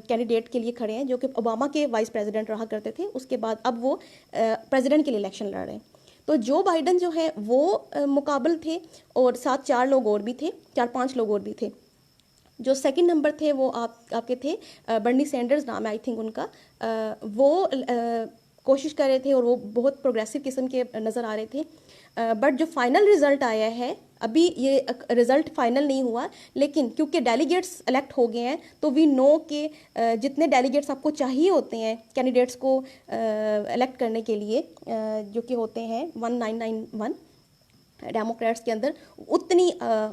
कैंडिडेट के लिए खड़े हैं, जो कि ओबामा के वाइस प्रेसिडेंट रहा करते थे, उसके बाद अब वो प्रेसिडेंट के लिए इलेक्शन लड़ रहे हैं। तो जो बाइडन जो है वो मुकाबल थे, और साथ 4 लोग और भी थे, 4-5 लोग और भी थे। जो सेकंड नंबर थे वो आपके थे बर्नी सैंडर्स नाम है आई थिंक उनका, वो कोशिश कर रहे थे और वो बहुत प्रोग्रेसिव किस्म के नज़र आ रहे थे। बट जो फाइनल रिजल्ट आया है, अभी ये रिजल्ट फाइनल नहीं हुआ, लेकिन क्योंकि डेलीगेट्स इलेक्ट हो गए हैं तो वी नो कि जितने डेलीगेट्स आपको चाहिए होते हैं कैंडिडेट्स को इलेक्ट करने के लिए, जो कि होते हैं 1991 डेमोक्रेट्स के अंदर, उतनी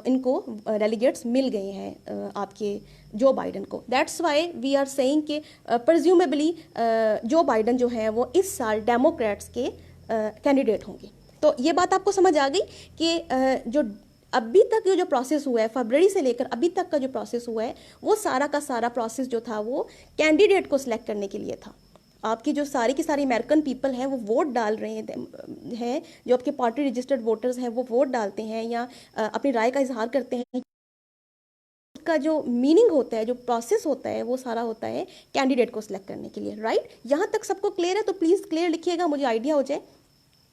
इनको डेलीगेट्स मिल गए हैं आपके जो बाइडन को। That's why we are saying कि प्रिज्यूमेबली जो बाइडन जो है वो इस साल डेमोक्रेट्स के कैंडिडेट होंगे। तो ये बात आपको समझ आ गई कि जो अभी तक जो प्रोसेस हुआ है, फरवरी से लेकर अभी तक का जो प्रोसेस हुआ है, वो सारा का सारा प्रोसेस जो था वो कैंडिडेट को सिलेक्ट करने के लिए था। आपकी जो सारी की सारी अमेरिकन पीपल हैं वो वोट डाल रहे हैं, जो आपके पार्टी रजिस्टर्ड वोटर्स हैं वो वोट डालते हैं या अपनी राय का इजहार करते हैं। उसका जो मीनिंग होता है, जो प्रोसेस होता है, वो सारा होता है कैंडिडेट को सिलेक्ट करने के लिए, राइट। यहाँ तक सबको क्लियर है? तो प्लीज़ क्लियर लिखिएगा, मुझे आइडिया हो जाए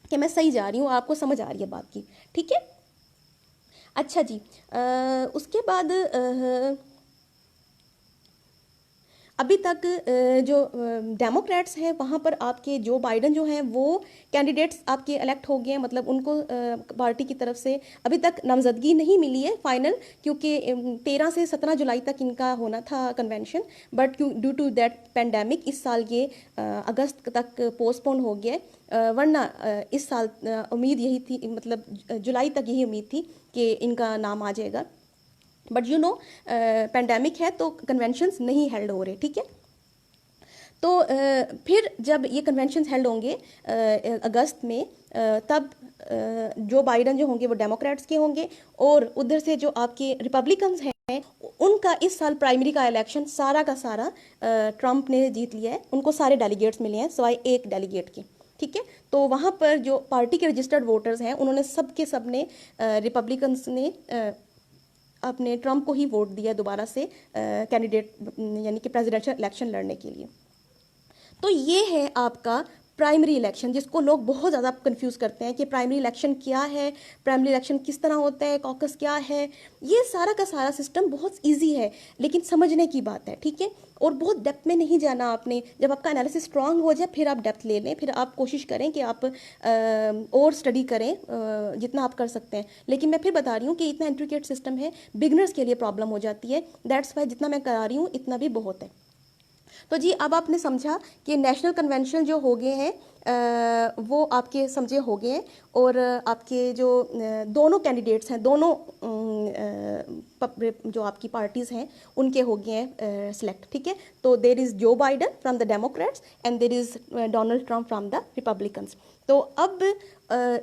कि मैं सही जा रही हूँ, आपको समझ आ रही है बात की, ठीक है। अच्छा जी, उसके बाद अभी तक जो डेमोक्रेट्स हैं वहाँ पर आपके जो बाइडन जो हैं वो कैंडिडेट्स आपके इलेक्ट हो गए हैं, मतलब उनको पार्टी की तरफ से अभी तक नामजदगी नहीं मिली है फाइनल, क्योंकि 13 से 17 जुलाई तक इनका होना था convention, but due to that pandemic इस साल ये अगस्त तक पोस्टपोन हो गया है। वरना इस साल उम्मीद यही थी, मतलब जुलाई तक यही उम्मीद थी कि इनका नाम आ जाएगा, बट यू नो पेंडेमिक है तो कन्वेंशंस नहीं हेल्ड हो रहे, ठीक है। तो फिर जब ये कन्वेंशंस हेल्ड होंगे अगस्त में, तब जो बाइडन जो होंगे वो डेमोक्रेट्स के होंगे, और उधर से जो आपके रिपब्लिकन्स हैं उनका इस साल प्राइमरी का इलेक्शन सारा का सारा ट्रंप ने जीत लिया है, उनको सारे डेलीगेट्स मिले हैं सिवाय एक डेलीगेट के, ठीक है। तो वहाँ पर जो पार्टी के रजिस्टर्ड वोटर्स हैं उन्होंने सब ने रिपब्लिकन्स ने अपने ट्रंप को ही वोट दिया दोबारा से कैंडिडेट यानी कि प्रेसिडेंशियल इलेक्शन लड़ने के लिए। तो ये है आपका प्राइमरी इलेक्शन, जिसको लोग बहुत ज़्यादा कंफ्यूज करते हैं कि प्राइमरी इलेक्शन क्या है, प्राइमरी इलेक्शन किस तरह होता है, कॉकस क्या है। ये सारा का सारा सिस्टम बहुत इजी है, लेकिन समझने की बात है, ठीक है। और बहुत डेप्थ में नहीं जाना आपने, जब आपका एनालिसिस स्ट्रांग हो जाए फिर आप डेप्थ ले लें, फिर आप कोशिश करें कि आप और स्टडी करें जितना आप कर सकते हैं। लेकिन मैं फिर बता रही हूँ कि इतना इंट्रिकेट सिस्टम है, बिगनर्स के लिए प्रॉब्लम हो जाती है, दैट्स वाई जितना मैं करा रही हूँ इतना भी बहुत है। तो जी अब आपने समझा कि नेशनल कन्वेंशन जो हो गए हैं वो आपके समझे हो गए हैं, और आपके जो दोनों कैंडिडेट्स हैं, दोनों जो आपकी पार्टीज़ हैं उनके हो गए हैं सिलेक्ट, ठीक है। तो देर इज़ जो Biden from the Democrats and there is Donald Trump from the Republicans. तो अब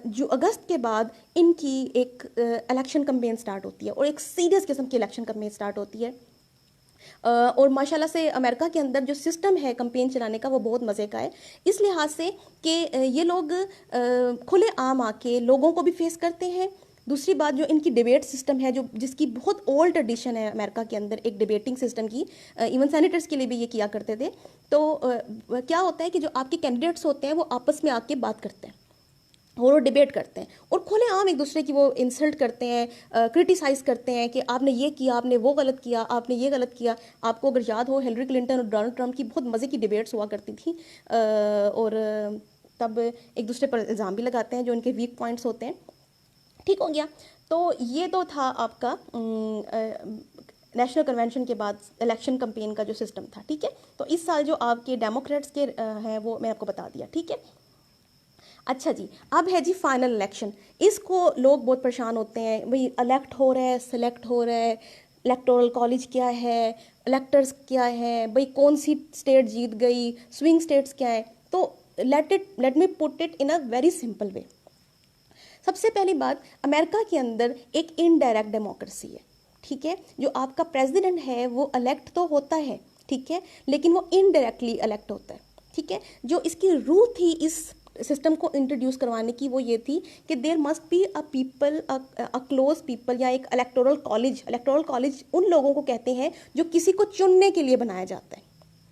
जो अगस्त के बाद इनकी एक इलेक्शन कैंपेन स्टार्ट होती है, और एक सीरियस किस्म की इलेक्शन कैंपेन स्टार्ट होती है। और माशाल्लाह से अमेरिका के अंदर जो सिस्टम है कैंपेन चलाने का वो बहुत मज़े का है, इस लिहाज से कि ये लोग खुले आम आके लोगों को भी फेस करते हैं। दूसरी बात, जो इनकी डिबेट सिस्टम है, जो जिसकी बहुत ओल्ड ट्रेडिशन है अमेरिका के अंदर एक डिबेटिंग सिस्टम की, इवन सेनेटर्स के लिए भी ये किया करते थे। तो क्या होता है कि जो आपके कैंडिडेट्स होते हैं वो आपस में आके बात करते हैं और वो डिबेट करते हैं, और खुले आम एक दूसरे की वो इंसल्ट करते हैं, क्रिटिसाइज़ करते हैं कि आपने ये किया, आपने वो गलत किया, आपने ये गलत किया। आपको अगर याद हो, हिलरी क्लिंटन और डोनाल्ड ट्रंप की बहुत मज़े की डिबेट्स हुआ करती थी, और तब एक दूसरे पर इल्ज़ाम भी लगाते हैं जो उनके वीक पॉइंट्स होते हैं। ठीक हो गया। तो ये तो था आपका नेशनल कन्वेंशन के बाद इलेक्शन कैंपेन का जो सिस्टम था, ठीक है। तो इस साल जो आपके डेमोक्रेट्स के हैं वो मैं आपको बता दिया, ठीक है। अच्छा जी, अब है जी फाइनल इलेक्शन। इसको लोग बहुत परेशान होते हैं, भाई इलेक्ट हो रहा है, सेलेक्ट हो रहा है, इलेक्टोरल कॉलेज क्या है, इलेक्टर्स क्या है, भाई कौन सी स्टेट जीत गई, स्विंग स्टेट्स क्या है। तो let me put it in a very simple way. सबसे पहली बात, अमेरिका के अंदर एक इनडायरेक्ट डेमोक्रेसी है, ठीक है। जो आपका प्रेसिडेंट है वो इलेक्ट तो होता है, ठीक है, लेकिन वो इनडायरेक्टली इलेक्ट होता है, ठीक है। जो इसकी रूह थी इस सिस्टम को इंट्रोड्यूस करवाने की वो ये थी कि there must be a people, a close people, या एक इलेक्टोरल कॉलेज। इलेक्टोरल कॉलेज उन लोगों को कहते हैं जो किसी को चुनने के लिए बनाया जाता है,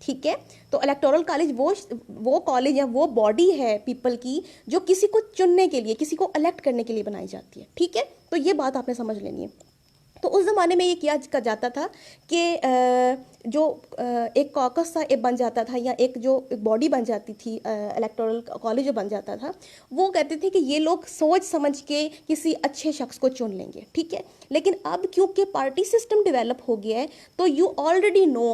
ठीक है। तो इलेक्टोरल कॉलेज वो कॉलेज या वो बॉडी है पीपल की जो किसी को चुनने के लिए, किसी को इलेक्ट करने के लिए बनाई जाती है, ठीक है। तो ये बात आपने समझ लेनी है। तो उस ज़माने में ये किया जाता था कि जो एक कॉकस सा एक बन जाता था, या एक जो बॉडी बन जाती थी, इलेक्टोरल कॉलेज जो बन जाता था, वो कहते थे कि ये लोग सोच समझ के किसी अच्छे शख्स को चुन लेंगे, ठीक है। लेकिन अब क्योंकि पार्टी सिस्टम डेवलप हो गया है, तो यू ऑलरेडी नो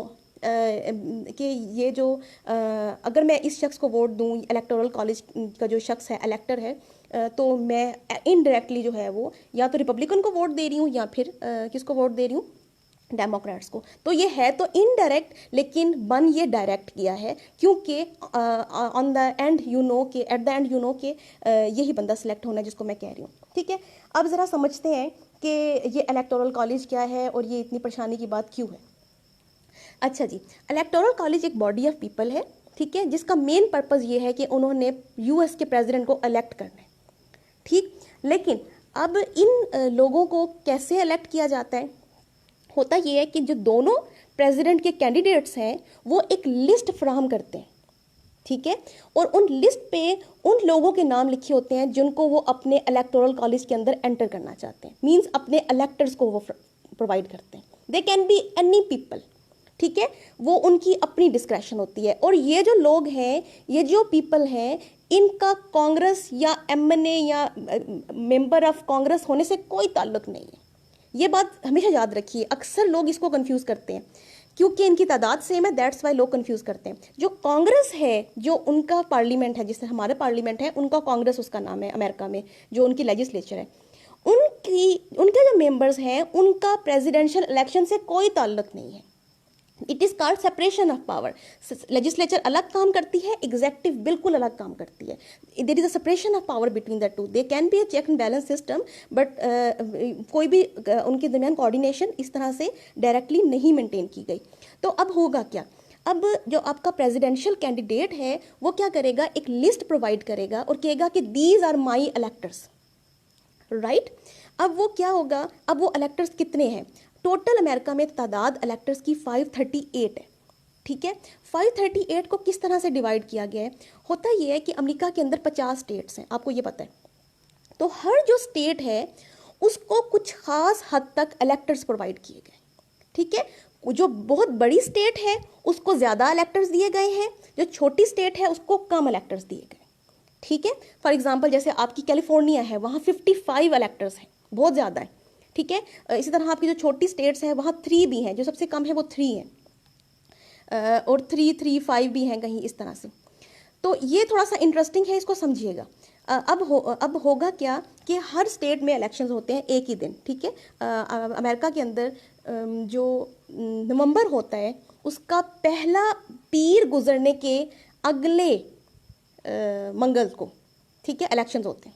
कि ये जो अगर मैं इस शख्स को वोट दूं, इलेक्टोरल कॉलेज का जो शख्स है, इलेक्टर है, तो मैं इनडायरेक्टली जो है वो या तो रिपब्लिकन को वोट दे रही हूँ या फिर किसको वोट दे रही हूँ, डेमोक्रेट्स को। तो ये है तो इनडायरेक्ट, लेकिन बन ये डायरेक्ट किया है, क्योंकि on the end you know कि at the end you know कि यही बंदा सिलेक्ट होना है जिसको मैं कह रही हूँ, ठीक है। अब ज़रा समझते हैं कि ये इलेक्टोरल कॉलेज क्या है और ये इतनी परेशानी की बात क्यों है। अच्छा जी, इलेक्टोरल कॉलेज एक बॉडी ऑफ पीपल है, ठीक है, जिसका मेन पर्पज़ ये है कि उन्होंने यूएस के प्रेसिडेंट को इलेक्ट करना है, ठीक। लेकिन अब इन लोगों को कैसे इलेक्ट किया जाता है? होता ये है कि जो दोनों प्रेसिडेंट के कैंडिडेट्स हैं वो एक लिस्ट फराहम करते हैं, ठीक है, और उन लिस्ट पे उन लोगों के नाम लिखे होते हैं जिनको वो अपने इलेक्टोरल कॉलेज के अंदर एंटर करना चाहते हैं, मींस अपने इलेक्टर्स को वो प्रोवाइड करते हैं। दे कैन बी एनी पीपल, ठीक है, वो उनकी अपनी डिस्क्रेशन होती है। और ये जो लोग हैं, ये जो पीपल हैं, इनका कांग्रेस या एमएनए या मेंबर ऑफ कांग्रेस होने से कोई ताल्लुक नहीं है। ये बात हमेशा याद रखिए, अक्सर लोग इसको कंफ्यूज करते हैं क्योंकि इनकी तादाद सेम है, दैट्स वाई लोग कंफ्यूज करते हैं। जो कांग्रेस है, जो उनका पार्लियामेंट है, जिससे हमारा पार्लियामेंट है, उनका कांग्रेस उसका नाम है अमेरिका में, जो उनकी लेजिस्लेचर है, उनके जो मेंबर्स हैं उनका प्रेसिडेंशियल इलेक्शन से कोई ताल्लुक नहीं है। It is called separation of power. Legislature अलग काम करती है, एग्जेक्टिव बिल्कुल अलग काम करती है। There is a separation of power between the two. They can be a check and balance system, but कोई भी उनके दरमियान कोऑर्डिनेशन इस तरह से डायरेक्टली नहीं मेंटेन की गई। तो अब होगा क्या, अब जो आपका प्रेसिडेंशियल कैंडिडेट है वो क्या करेगा, एक लिस्ट प्रोवाइड करेगा और कहेगा कि these are my electors, right. अब वो क्या होगा, अब वो इलेक्टर्स कितने हैं, टोटल अमेरिका में तादाद इलेक्टर्स की 538 है, ठीक है। 538 को किस तरह से डिवाइड किया गया है, होता ये है कि अमेरिका के अंदर 50 स्टेट्स हैं, आपको ये पता है। तो हर जो स्टेट है उसको कुछ खास हद तक इलेक्टर्स प्रोवाइड किए गए, ठीक है। जो बहुत बड़ी स्टेट है उसको ज़्यादा इलेक्टर्स दिए गए हैं, जो छोटी स्टेट है उसको कम इलेक्टर्स दिए गए, ठीक है। फॉर एग्जाम्पल जैसे आपकी कैलिफोर्निया है, वहाँ 55 इलेक्टर्स हैं, बहुत ज़्यादा है, ठीक है। इसी तरह आपकी जो छोटी स्टेट्स हैं वहाँ 3 भी हैं, जो सबसे कम है वो 3 है, और 3, 3, 5 भी हैं कहीं इस तरह से। तो ये थोड़ा सा इंटरेस्टिंग है, इसको समझिएगा। अब होगा क्या कि हर स्टेट में इलेक्शंस होते हैं एक ही दिन, ठीक है। अमेरिका के अंदर जो नवंबर होता है उसका पहला पीर गुजरने के अगले मंगल को, ठीक है, इलेक्शंस होते हैं।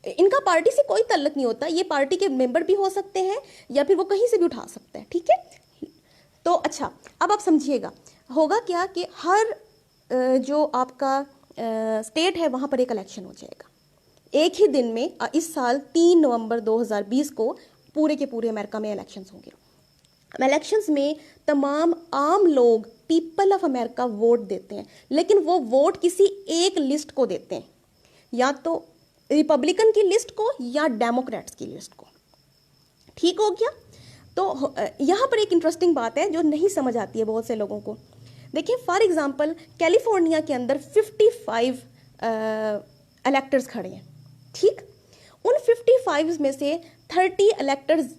इनका पार्टी से कोई ताल्लुक नहीं होता, ये पार्टी के मेंबर भी हो सकते हैं या फिर वो कहीं से भी उठा सकते हैं, ठीक है। तो अच्छा, अब आप समझिएगा होगा क्या कि हर जो आपका स्टेट है वहाँ पर एक इलेक्शन हो जाएगा एक ही दिन में। इस साल 3 नवंबर 2020 को पूरे के पूरे अमेरिका में इलेक्शंस होंगे। इलेक्शंस में तमाम आम लोग, पीपल ऑफ अमेरिका वोट देते हैं, लेकिन वो वोट किसी एक लिस्ट को देते हैं, या तो रिपब्लिकन की लिस्ट को या डेमोक्रेट्स की लिस्ट को, ठीक हो गया। तो यहाँ पर एक इंटरेस्टिंग बात है जो नहीं समझ आती है बहुत से लोगों को। देखिए फॉर एग्जांपल कैलिफोर्निया के अंदर 55 इलेक्टर्स खड़े हैं, ठीक। उन 55 में से 30 इलेक्टर्स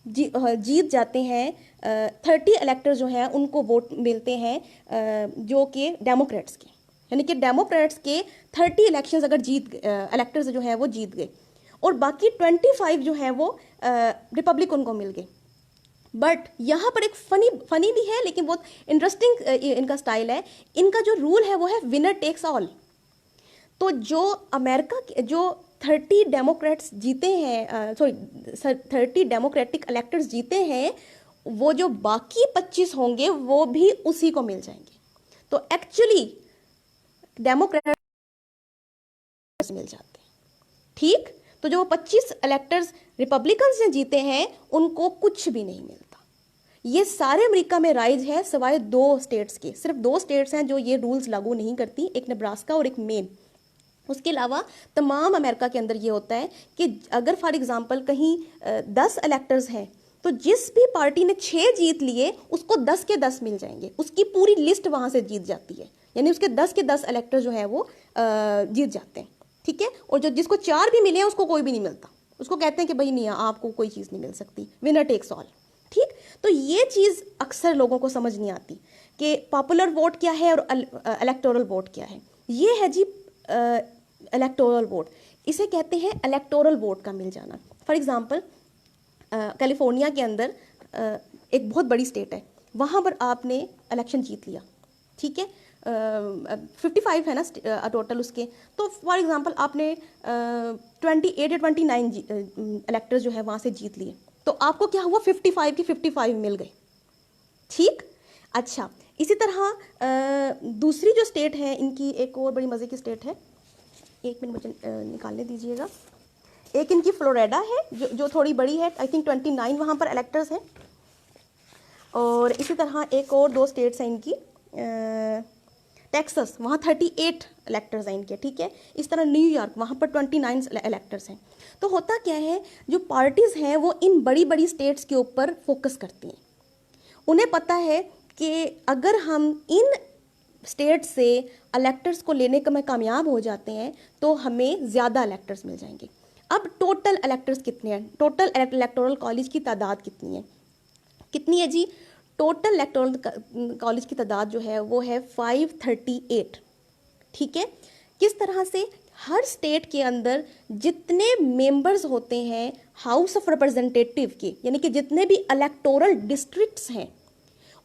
जीत जाते हैं, 30 इलेक्टर्स जो हैं उनको वोट मिलते हैं जो कि डेमोक्रेट्स के, यानी कि डेमोक्रेट्स के 30 इलेक्शंस अगर इलेक्टर्स जो हैं वो जीत गए, और बाकी 25 जो हैं वो रिपब्लिकन को मिल गए। बट यहाँ पर एक फनी भी है लेकिन बहुत इंटरेस्टिंग इनका स्टाइल है। इनका जो रूल है वो है विनर टेक्स ऑल। तो जो अमेरिका के जो 30 डेमोक्रेट्स जीते हैं, 30 डेमोक्रेटिक इलेक्टर्स जीते हैं, वो जो बाकी 25 होंगे वो भी उसी को मिल जाएंगे। तो एक्चुअली डेमोक्रेट मिल जाते हैं, ठीक। तो जो 25 इलेक्टर्स रिपब्लिकन्स ने जीते हैं उनको कुछ भी नहीं मिलता। ये सारे अमेरिका में राइज है सिवाय 2 स्टेट्स के। सिर्फ 2 स्टेट्स हैं जो ये रूल्स लागू नहीं करती, एक नेब्रास्का और एक मेन। उसके अलावा तमाम अमेरिका के अंदर ये होता है कि अगर फॉर एग्जांपल कहीं 10 इलेक्टर्स हैं तो जिस भी पार्टी ने 6 जीत लिए उसको 10 के 10 मिल जाएंगे, उसकी पूरी लिस्ट वहाँ से जीत जाती है, यानी उसके 10 के 10 इलेक्टर्स जो हैं वो जीत जाते हैं, ठीक है। और जो जिसको 4 भी मिले हैं उसको कोई भी नहीं मिलता, उसको कहते हैं कि भाई नहीं, आपको कोई चीज़ नहीं मिल सकती, विनर टेक्स ऑल, ठीक। तो ये चीज़ अक्सर लोगों को समझ नहीं आती कि पॉपुलर वोट क्या है और इलेक्टोरल वोट क्या है। ये है जी इलेक्टोरल वोट, इसे कहते हैं इलेक्टोरल वोट का मिल जाना। फॉर एग्जांपल कैलिफोर्निया के अंदर एक बहुत बड़ी स्टेट है, वहाँ पर आपने इलेक्शन जीत लिया, ठीक है। 55 है ना टोटल उसके, तो फॉर एग्जांपल आपने 28 या 29 इलेक्टर्स जो है वहाँ से जीत लिए, तो आपको क्या हुआ, 55 की 55 मिल गए, ठीक। अच्छा, इसी तरह दूसरी जो स्टेट है इनकी, एक और बड़ी मज़े की स्टेट है, एक मिनट मुझे निकालने दीजिएगा। एक इनकी फ्लोरिडा है जो थोड़ी बड़ी है, आई थिंक 29 वहाँ पर इलेक्टर्स हैं। और इसी तरह एक और 2 स्टेट्स हैं इनकी, टेक्सास, वहाँ 38 इलेक्टर्स हैं इनके, ठीक है। इस तरह न्यूयॉर्क, वहाँ पर 29 इलेक्टर्स हैं। तो होता क्या है, जो पार्टीज़ हैं वो इन बड़ी बड़ी स्टेट्स के ऊपर फोकस करती हैं। उन्हें पता है कि अगर हम इन स्टेट से इलेक्टर्स को लेने में कामयाब हो जाते हैं तो हमें ज़्यादा इलेक्टर्स मिल जाएंगे। अब टोटल इलेक्टर्स कितने हैं, टोटल इलेक्टोरल कॉलेज की तादाद कितनी है, कितनी है जी? टोटल इलेक्टोरल कॉलेज की तादाद जो है वो है 538। ठीक है, किस तरह से? हर स्टेट के अंदर जितने मेंबर्स होते हैं हाउस ऑफ रिप्रेजेंटेटिव के, यानी कि जितने भी इलेक्टोरल डिस्ट्रिक्ट्स हैं,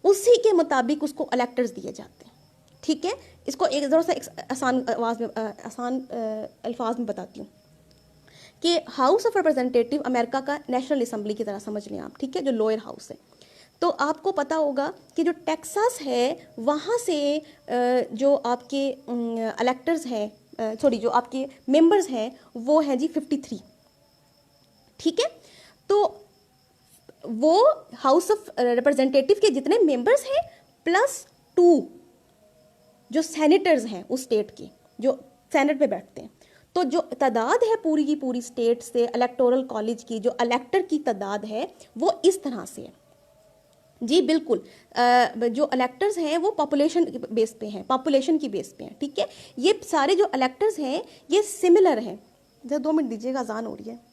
उसी के मुताबिक उसको इलेक्टर्स दिए जाते हैं। ठीक है, इसको एक ज़रा सा आसान अल्फाज में बताती हूँ कि हाउस ऑफ रिप्रेजेंटेटिव अमेरिका का नेशनल असेंबली की तरह समझ लें आप। ठीक है, जो लोअर हाउस है। तो आपको पता होगा कि जो टेक्सास है वहाँ से जो आपके इलेक्टर्स हैं, सॉरी जो आपके मेंबर्स हैं वो हैं जी 53। ठीक है, तो वो हाउस ऑफ रिप्रेजेंटेटिव के जितने मेंबर्स हैं प्लस 2 जो सेनेटर्स हैं उस स्टेट के, जो सेनेट पे बैठते हैं। तो जो तादाद है पूरी की पूरी स्टेट से इलेक्टोरल कॉलेज की, जो इलेक्टर की तादाद है वो इस तरह से है जी। बिल्कुल, जो इलेक्टर्स हैं वो पॉपुलेशन बेस पे हैं, पॉपुलेशन की बेस पे हैं। ठीक है, ये सारे जो इलेक्टर्स हैं ये सिमिलर हैं। जरा 2 मिनट दीजिएगा, अजान हो रही है।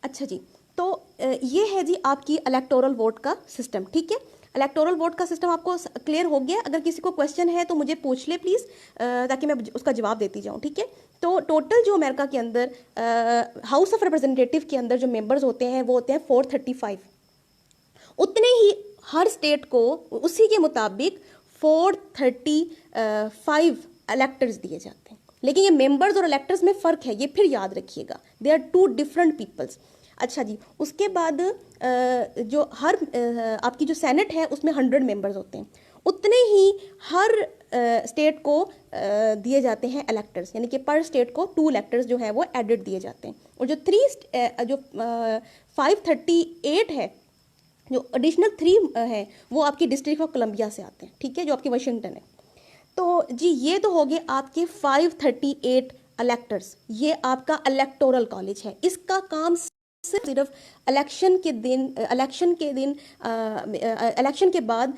अच्छा जी, तो ये है जी आपकी इलेक्टोरल वोट का सिस्टम। ठीक है, इलेक्टोरल वोट का सिस्टम आपको क्लियर हो गया? अगर किसी को क्वेश्चन है तो मुझे पूछ ले प्लीज़, ताकि मैं उसका जवाब देती जाऊँ। ठीक है, तो टोटल जो अमेरिका के अंदर हाउस ऑफ रिप्रेजेंटेटिव के अंदर जो मेंबर्स होते हैं वो होते हैं 435। उतने ही हर स्टेट को उसी के मुताबिक 435 इलेक्टर्स दिए जाते हैं। लेकिन ये मेंबर्स और इलेक्टर्स में फ़र्क है, ये फिर याद रखिएगा, दे आर 2 डिफरेंट पीपल्स। अच्छा जी, उसके बाद जो हर आपकी जो सेनेट है उसमें 100 मेंबर्स होते हैं, उतने ही हर स्टेट को दिए जाते हैं इलेक्टर्स, यानी कि पर स्टेट को 2 इलेक्टर्स जो है वो एडेड दिए जाते हैं। और जो 538 है, जो एडिशनल 3 है वो आपकी डिस्ट्रिक्ट ऑफ कोलंबिया से आते हैं। ठीक है, जो आपकी वाशिंगटन है। तो जी ये तो हो गए आपके 538 इलेक्टर्स। ये आपका इलेक्टोरल कॉलेज है। इसका काम सिर्फ इलेक्शन के दिन इलेक्शन के बाद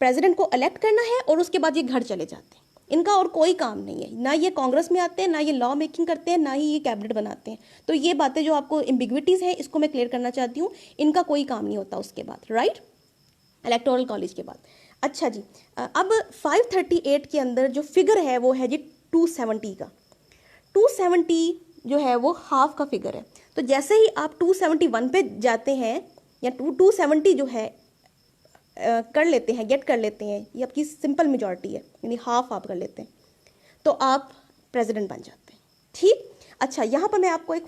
प्रेसिडेंट को इलेक्ट करना है और उसके बाद ये घर चले जाते हैं। इनका और कोई काम नहीं है, ना ये कांग्रेस में आते हैं, ना ये लॉ मेकिंग करते हैं, ना ही ये कैबिनेट बनाते हैं। तो ये बातें जो आपको एम्बिग्विटीज़ हैं इसको मैं क्लियर करना चाहती हूँ। इनका कोई काम नहीं होता उसके बाद, राइट, इलेक्टोरल कॉलेज के बाद। अच्छा जी, अब 538 के अंदर जो फिगर है वो है जी 270 का। 270 जो है वो हाफ का फिगर है। तो जैसे ही आप 271 पे जाते हैं या 270 जो है कर लेते हैं, गेट कर लेते हैं, ये आपकी सिंपल मेजॉरिटी है, यानी हाफ आप कर लेते हैं, तो आप प्रेसिडेंट बन जाते हैं। ठीक, अच्छा यहाँ पर मैं आपको एक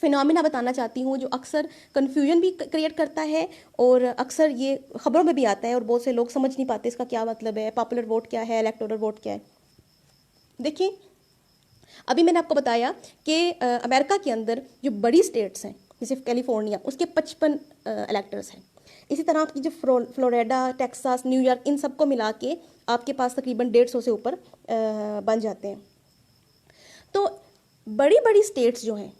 फिनोमिना बताना चाहती हूँ जो अक्सर कन्फ्यूजन भी क्रिएट करता है और अक्सर ये खबरों में भी आता है और बहुत से लोग समझ नहीं पाते इसका क्या मतलब है, पॉपुलर वोट क्या है, इलेक्टोरल वोट क्या है। देखिए, अभी मैंने आपको बताया कि अमेरिका के अंदर जो बड़ी स्टेट्स हैं जैसे कैलिफोर्निया, उसके 55 इलेक्टर्स हैं। इसी तरह आपकी जो फ्लोरिडा, टेक्सास, न्यूयॉर्क, इन सबको मिला के आपके पास तकरीबन 150 से ऊपर बन जाते हैं। तो बड़ी बड़ी स्टेट्स जो हैं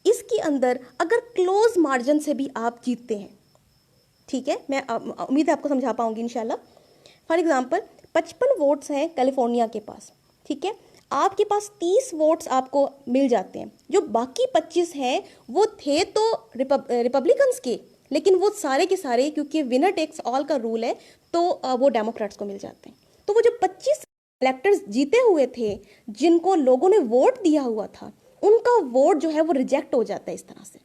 इसके अंदर अगर क्लोज मार्जिन से भी आप जीतते हैं, ठीक है, मैं उम्मीद है आपको समझा पाऊंगी इंशाल्लाह। फॉर एग्जांपल 55 वोट्स हैं कैलिफोर्निया के पास, ठीक है, आपके पास 30 वोट्स आपको मिल जाते हैं। जो बाकी 25 हैं वो थे तो रिपब्लिकन्स के, लेकिन वो सारे के सारे क्योंकि विनर टेक्स ऑल का रूल है तो वो डेमोक्रेट्स को मिल जाते हैं। तो वो जो 25 इलेक्टर्स जीते हुए थे जिनको लोगों ने वोट दिया हुआ था, उनका वोट जो है वो रिजेक्ट हो जाता है इस तरह से।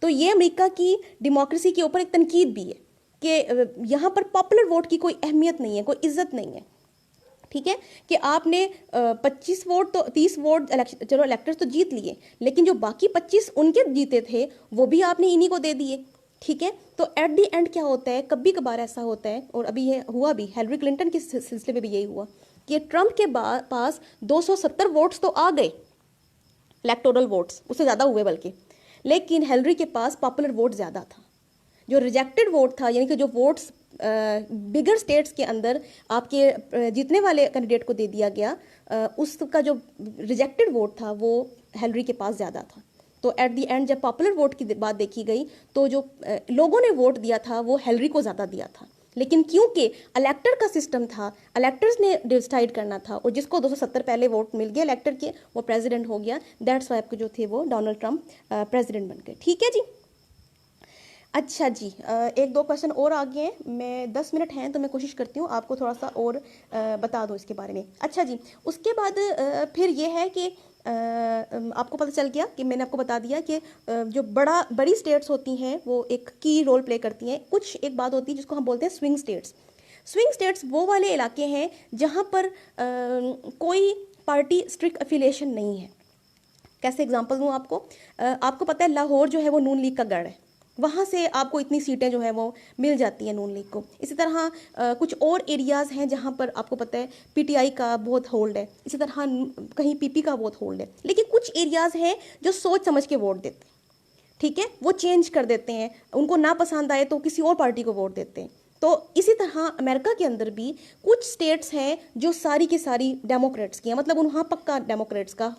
तो ये अमेरिका की डेमोक्रेसी के ऊपर एक तनकीद भी है कि यहाँ पर पॉपुलर वोट की कोई अहमियत नहीं है, कोई इज्जत नहीं है। ठीक है, कि आपने 25 वोट तो 30 वोट चलो इलेक्टर्स तो जीत लिए, लेकिन जो बाकी 25 उनके जीते थे वो भी आपने इन्हीं को दे दिए। ठीक है, तो एट दी एंड क्या होता है, कभी कभार ऐसा होता है, और अभी ये हुआ भी, हिलरी क्लिंटन के सिलसिले में भी यही हुआ कि ट्रंप के पास 270 वोट्स तो आ गए, इलेक्टोरल वोट्स उससे ज़्यादा हुए बल्कि, लेकिन हिलरी के पास पॉपुलर वोट ज़्यादा था। जो रिजेक्टेड वोट था, यानी कि जो वोट्स बिगर स्टेट्स के अंदर आपके जीतने वाले कैंडिडेट को दे दिया गया, उसका जो रिजेक्टेड वोट था वो हिलरी के पास ज़्यादा था। तो एट दी एंड जब पॉपुलर वोट की बात देखी गई तो जो लोगों ने वोट दिया था वो हिलरी को ज़्यादा दिया था, लेकिन क्योंकि इलेक्टर का सिस्टम था, इलेक्टर्स ने डिसाइड करना था, और जिसको 270 पहले वोट मिल गया इलेक्टर के, वो प्रेसिडेंट हो गया। दैट्स वाई आपके जो थे वो डोनाल्ड ट्रंप प्रेसिडेंट बन गए। ठीक है जी। अच्छा जी, एक दो क्वेश्चन और आ गए हैं, मैं 10 मिनट हैं तो मैं कोशिश करती हूँ आपको थोड़ा सा और बता दूँ इसके बारे में। अच्छा जी, उसके बाद फिर ये है कि आपको पता चल गया कि मैंने आपको बता दिया कि जो बड़ी स्टेट्स होती हैं वो एक की रोल प्ले करती हैं। कुछ एक बात होती है जिसको हम बोलते हैं स्विंग स्टेट्स। स्विंग स्टेट्स वो वाले इलाके हैं जहाँ पर कोई पार्टी स्ट्रिक्ट अफिलिएशन नहीं है। कैसे एग्जांपल दूँ आपको, आपको पता है लाहौर जो है वो नून लीग का गढ़ है, वहाँ से आपको इतनी सीटें जो है वो मिल जाती हैं नून लीग को। इसी तरह कुछ और एरियाज़ हैं जहाँ पर आपको पता है पीटीआई का बहुत होल्ड है, इसी तरह कहीं पीपी का बहुत होल्ड है, लेकिन कुछ एरियाज़ हैं जो सोच समझ के वोट देते हैं। ठीक है, वो चेंज कर देते हैं, उनको ना पसंद आए तो किसी और पार्टी को वोट देते हैं। तो इसी तरह अमेरिका के अंदर भी कुछ स्टेट्स हैं जो सारी की सारी डेमोक्रेट्स की हैं, मतलब वहाँ पक्का डेमोक्रेट्स का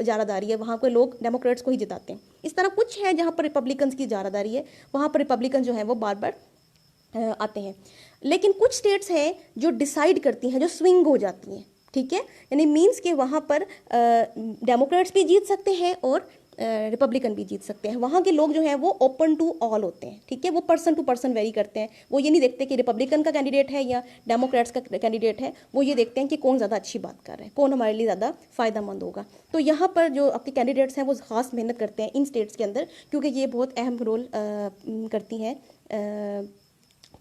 इजारादारी है, वहाँ के लोग डेमोक्रेट्स को ही जिताते हैं। इस तरह कुछ है जहाँ पर रिपब्लिकन्स की इजारादारी है, वहाँ पर रिपब्लिकन जो है वो बार बार आते हैं। लेकिन कुछ स्टेट्स हैं जो डिसाइड करती हैं, जो स्विंग हो जाती हैं। ठीक है, यानी मीन्स के वहाँ पर डेमोक्रेट्स भी जीत सकते हैं और रिपब्लिकन भी जीत सकते हैं। वहाँ के लोग जो हैं वो ओपन टू ऑल होते हैं। ठीक है, वो पर्सन टू पर्सन वेरी करते हैं, वो ये नहीं देखते कि रिपब्लिकन का कैंडिडेट है या डेमोक्रेट्स का कैंडिडेट है, वो ये देखते हैं कि कौन ज़्यादा अच्छी बात कर रहा है, कौन हमारे लिए ज़्यादा फ़ायदेमंद होगा। तो यहाँ पर जो आपके कैंडिडेट्स हैं वो ख़ास मेहनत करते हैं इन स्टेट्स के अंदर, क्योंकि ये बहुत अहम रोल करती हैं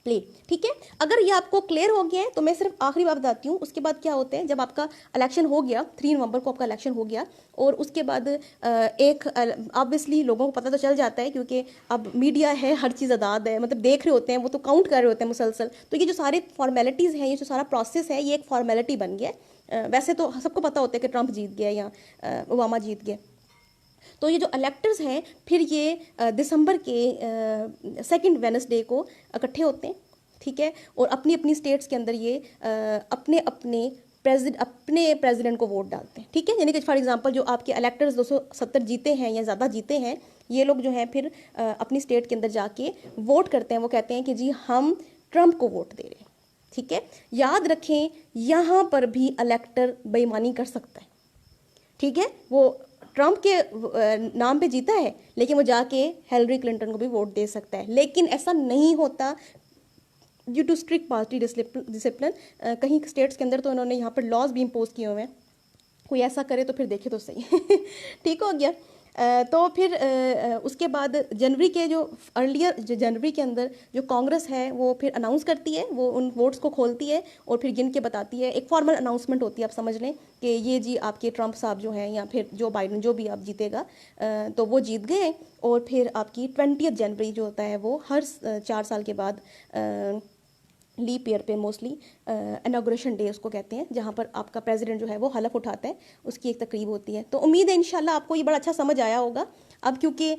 प्ले। ठीक है, अगर ये आपको क्लियर हो गया है तो मैं सिर्फ आखिरी बात बताती हूँ। उसके बाद क्या होता है, जब आपका इलेक्शन हो गया, 3 नवंबर को आपका इलेक्शन हो गया, और उसके बाद एक ऑब्वियसली लोगों को पता तो चल जाता है, क्योंकि अब मीडिया है, हर चीज़ आज़ाद है, मतलब देख रहे होते हैं, वो तो काउंट कर रहे होते हैं मुसलसल। तो ये जो सारे फॉर्मेलिटीज़ हैं, ये जो सारा प्रोसेस है, ये एक फॉर्मेलिटी बन गया है। वैसे तो सबको पता होता है कि ट्रंप जीत गया या ओबामा जीत गया। तो ये जो इलेक्टर्स हैं फिर ये दिसंबर के सेकंड वेडनेसडे को इकट्ठे होते हैं। ठीक है, और अपनी अपनी स्टेट्स के अंदर ये अपने अपने प्रेसिडेंट को वोट डालते हैं। ठीक है, यानी कि फॉर एग्जांपल जो आपके इलेक्टर्स 270 जीते हैं या ज़्यादा जीते हैं, ये लोग जो हैं फिर अपनी स्टेट के अंदर जाके वोट करते हैं। वो कहते हैं कि जी हम ट्रंप को वोट दे रहे हैं। ठीक है, याद रखें यहाँ पर भी इलेक्टर बेईमानी कर सकता है। ठीक है, वो ट्रंप के नाम पे जीता है, लेकिन वो जाके हिलरी क्लिंटन को भी वोट दे सकता है। लेकिन ऐसा नहीं होता due to strict party discipline. कहीं स्टेट्स के अंदर तो उन्होंने यहाँ पर लॉज भी इम्पोज किए हुए हैं, कोई ऐसा करे तो फिर देखे तो सही। ठीक हो गया। तो फिर उसके बाद जनवरी के जो जनवरी के अंदर जो कांग्रेस है वो फिर अनाउंस करती है, वो उन वोट्स को खोलती है और फिर गिन के बताती है। एक फॉर्मल अनाउंसमेंट होती है, आप समझ लें कि ये जी आपके ट्रंप साहब जो हैं या फिर जो बाइडन जो भी आप जीतेगा तो वो जीत गए। और फिर आपकी 20 जनवरी जो होता है वो हर 4 साल के बाद लीप ईयर पे मोस्टली इनॉग्रेशन डे उसको कहते हैं, जहाँ पर आपका प्रेसिडेंट जो है वो हलफ उठाता है, उसकी एक तकरीब होती है। तो उम्मीद है इंशाल्लाह आपको ये बड़ा अच्छा समझ आया होगा। अब क्योंकि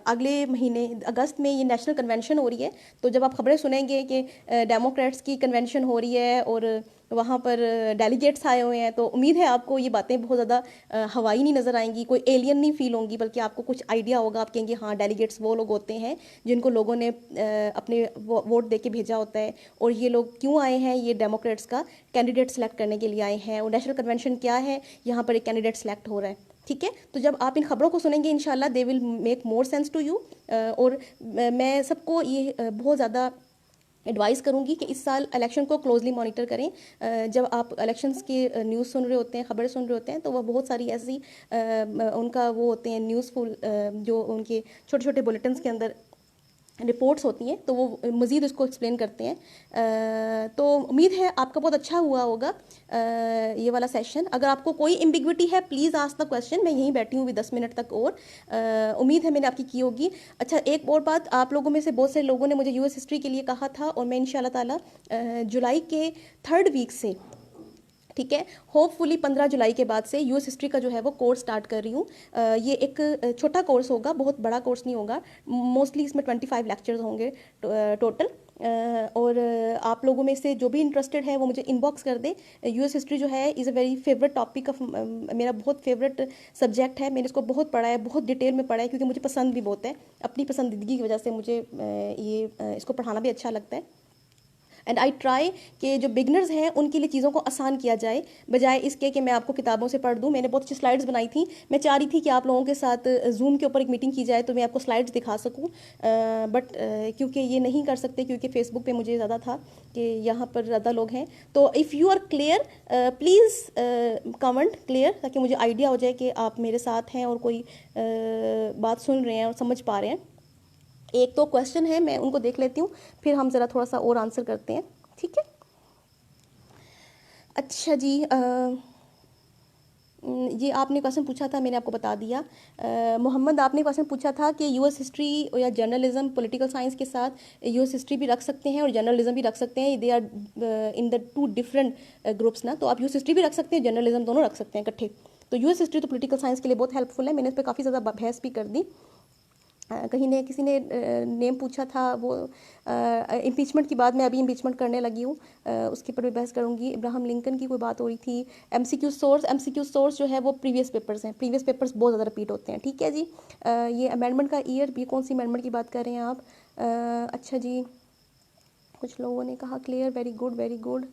अगले महीने अगस्त में ये नेशनल कन्वेंशन हो रही है, तो जब आप खबरें सुनेंगे कि डेमोक्रेट्स की कन्वेंशन हो रही है और वहाँ पर डेलीगेट्स आए हुए हैं, तो उम्मीद है आपको ये बातें बहुत ज़्यादा हवाई नहीं नज़र आएंगी, कोई एलियन नहीं फील होंगी, बल्कि आपको कुछ आइडिया होगा। आप कहेंगे हाँ डेलीगेट्स वो लोग होते हैं जिनको लोगों ने अपने वोट दे के भेजा होता है, और ये लोग क्यों आए हैं, ये डेमोक्रेट्स का कैंडिडेट सेलेक्ट करने के लिए आए हैं। और नेशनल कन्वेंशन क्या है, यहाँ पर एक कैंडिडेट सेलेक्ट हो रहा है। ठीक है, तो जब आप इन खबरों को सुनेंगे इंशाल्लाह they will make more sense to you. और मैं सबको ये बहुत ज़्यादा एडवाइस करूंगी कि इस साल इलेक्शन को क्लोजली मॉनिटर करें। जब आप इलेक्शंस की न्यूज़ सुन रहे होते हैं, खबरें सुन रहे होते हैं, तो वह बहुत सारी ऐसी उनका वो होते हैं न्यूज़फुल जो उनके छोटे छोटे बुलेटिन्स के अंदर रिपोर्ट्स होती हैं, तो वो मज़ीद उसको एक्सप्लेन करते हैं। तो उम्मीद है आपका बहुत अच्छा हुआ होगा ये वाला सेशन। अगर आपको कोई एम्बिग्विटी है प्लीज़ आस्क द क्वेश्चन, मैं यहीं बैठी हूँ भी 10 मिनट तक और उम्मीद है मैंने आपकी की होगी। अच्छा, एक और बात, आप लोगों में से बहुत से लोगों ने मुझे यूएस हिस्ट्री के लिए कहा था, और मैं इंशाल्लाह ताला जुलाई के 3rd वीक से, ठीक है, होपफुली 15 जुलाई के बाद से यूएस हिस्ट्री का जो है वो कोर्स स्टार्ट कर रही हूँ। ये एक छोटा कोर्स होगा, बहुत बड़ा कोर्स नहीं होगा। मोस्टली इसमें 25 लेक्चर्स होंगे टोटल। और आप लोगों में से जो भी इंटरेस्टेड है वो मुझे इनबॉक्स कर दें। यूएस हिस्ट्री जो है is a very favourite topic of, मेरा बहुत फेवरेट सब्जेक्ट है। मैंने इसको बहुत पढ़ा है, बहुत डिटेल में पढ़ा है, क्योंकि मुझे पसंद भी बहुत है। अपनी पसंदीदगी की वजह से मुझे इसको पढ़ाना भी अच्छा लगता है। एंड आई ट्राई कि जो बिगनर्स हैं उनके लिए चीज़ों को आसान किया जाए, बजाय इसके कि मैं आपको किताबों से पढ़ दूँ। मैंने बहुत अच्छी स्लाइड्स बनाई थी, मैं चाह रही थी कि आप लोगों के साथ जूम के ऊपर एक मीटिंग की जाए तो मैं आपको स्लाइड्स दिखा सकूँ, बट क्योंकि ये नहीं कर सकते, क्योंकि फेसबुक पे मुझे ज़्यादा था कि यहाँ पर ज़्यादा लोग हैं। तो if you are clear please comment clear, ताकि मुझे आइडिया हो जाए कि आप मेरे साथ हैं और कोई बात सुन रहे हैं और समझ पा रहे हैं। एक तो क्वेश्चन है, मैं उनको देख लेती हूँ, फिर हम ज़रा थोड़ा सा और आंसर करते हैं, ठीक है। अच्छा जी, ये आपने क्वेश्चन पूछा था, मैंने आपको बता दिया। मोहम्मद, आपने क्वेश्चन पूछा था कि यूएस हिस्ट्री या जर्नलिज्म, पॉलिटिकल साइंस के साथ यूएस हिस्ट्री भी रख सकते हैं और जर्नलिज्म भी रख सकते हैं। They are in the 2 different groups ना, तो आप यूएस हिस्ट्री भी रख सकते हैं, जर्नलिज्म दोनों रख सकते हैं इकट्ठे। तो यूएस हिस्ट्री तो पॉलिटिकल साइंस के लिए बहुत हेल्पफुल है, मैंने इस पर काफ़ी ज़्यादा बहस भी कर दी। कहीं ने किसी ने नेम पूछा था, वो इम्पीचमेंट की बात, मैं अभी इम्पीचमेंट करने लगी हूँ, उसके ऊपर भी बहस करूँगी। इब्राहिम लिंकन की कोई बात हो रही थी। एमसीक्यू सोर्स जो है वो प्रीवियस पेपर्स हैं, प्रीवियस पेपर्स बहुत ज़्यादा रिपीट होते हैं, ठीक है जी। ये अमेंडमेंट का ईयर, ये कौन सी अमेंडमेंट की बात कर रहे हैं आप? अच्छा जी, कुछ लोगों ने कहा clear, very good very good,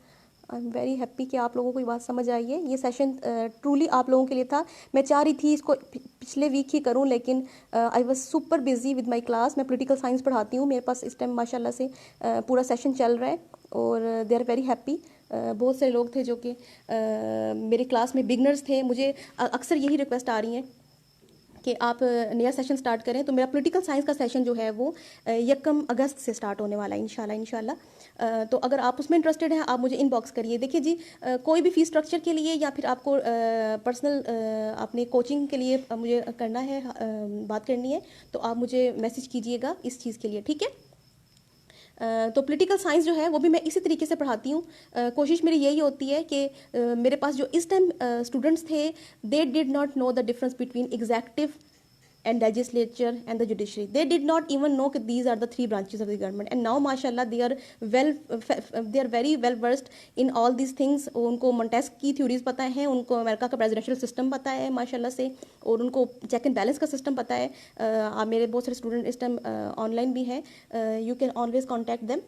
I am very happy कि आप लोगों को ये बात समझ आई है। ये सेशन ट्रूली आप लोगों के लिए था। मैं चाह रही थी इसको पिछले वीक ही करूं, लेकिन I was super busy with my class. मैं पॉलिटिकल साइंस पढ़ाती हूँ, मेरे पास इस टाइम माशाल्लाह से पूरा सेशन चल रहा है, और दे आर वेरी हैप्पी। बहुत सारे लोग थे जो कि मेरे क्लास में बिगनर्स थे। मुझे अक्सर यही रिक्वेस्ट आ रही हैं कि आप नया सेशन स्टार्ट करें। तो मेरा पॉलिटिकल साइंस का सेशन जो है वो 1 अगस्त से स्टार्ट होने वाला है इंशाल्लाह। तो अगर आप उसमें इंटरेस्टेड हैं आप मुझे इनबॉक्स करिए। देखिए जी, कोई भी फीस स्ट्रक्चर के लिए या फिर आपको पर्सनल आपने कोचिंग के लिए मुझे करना है, बात करनी है, तो आप मुझे मैसेज कीजिएगा इस चीज़ के लिए, ठीक है। तो पॉलिटिकल साइंस जो है वो भी मैं इसी तरीके से पढ़ाती हूँ। कोशिश मेरी यही होती है कि मेरे पास जो इस टाइम स्टूडेंट्स थे, they did not know the difference between executive and legislature and the judiciary. They did not even know that these are the 3 branches of the government, and now mashallah they are very well versed in all these things. उनको मोंटेस्क की थ्योरीज पता है, उनको अमेरिका का प्रेसिडेंशियल सिस्टम पता है माशाल्लाह से, और उनको चेक एंड बैलेंस का सिस्टम पता है। मेरे बहुत सारे स्टूडेंट इस टाइम ऑनलाइन भी हैं, you can always contact them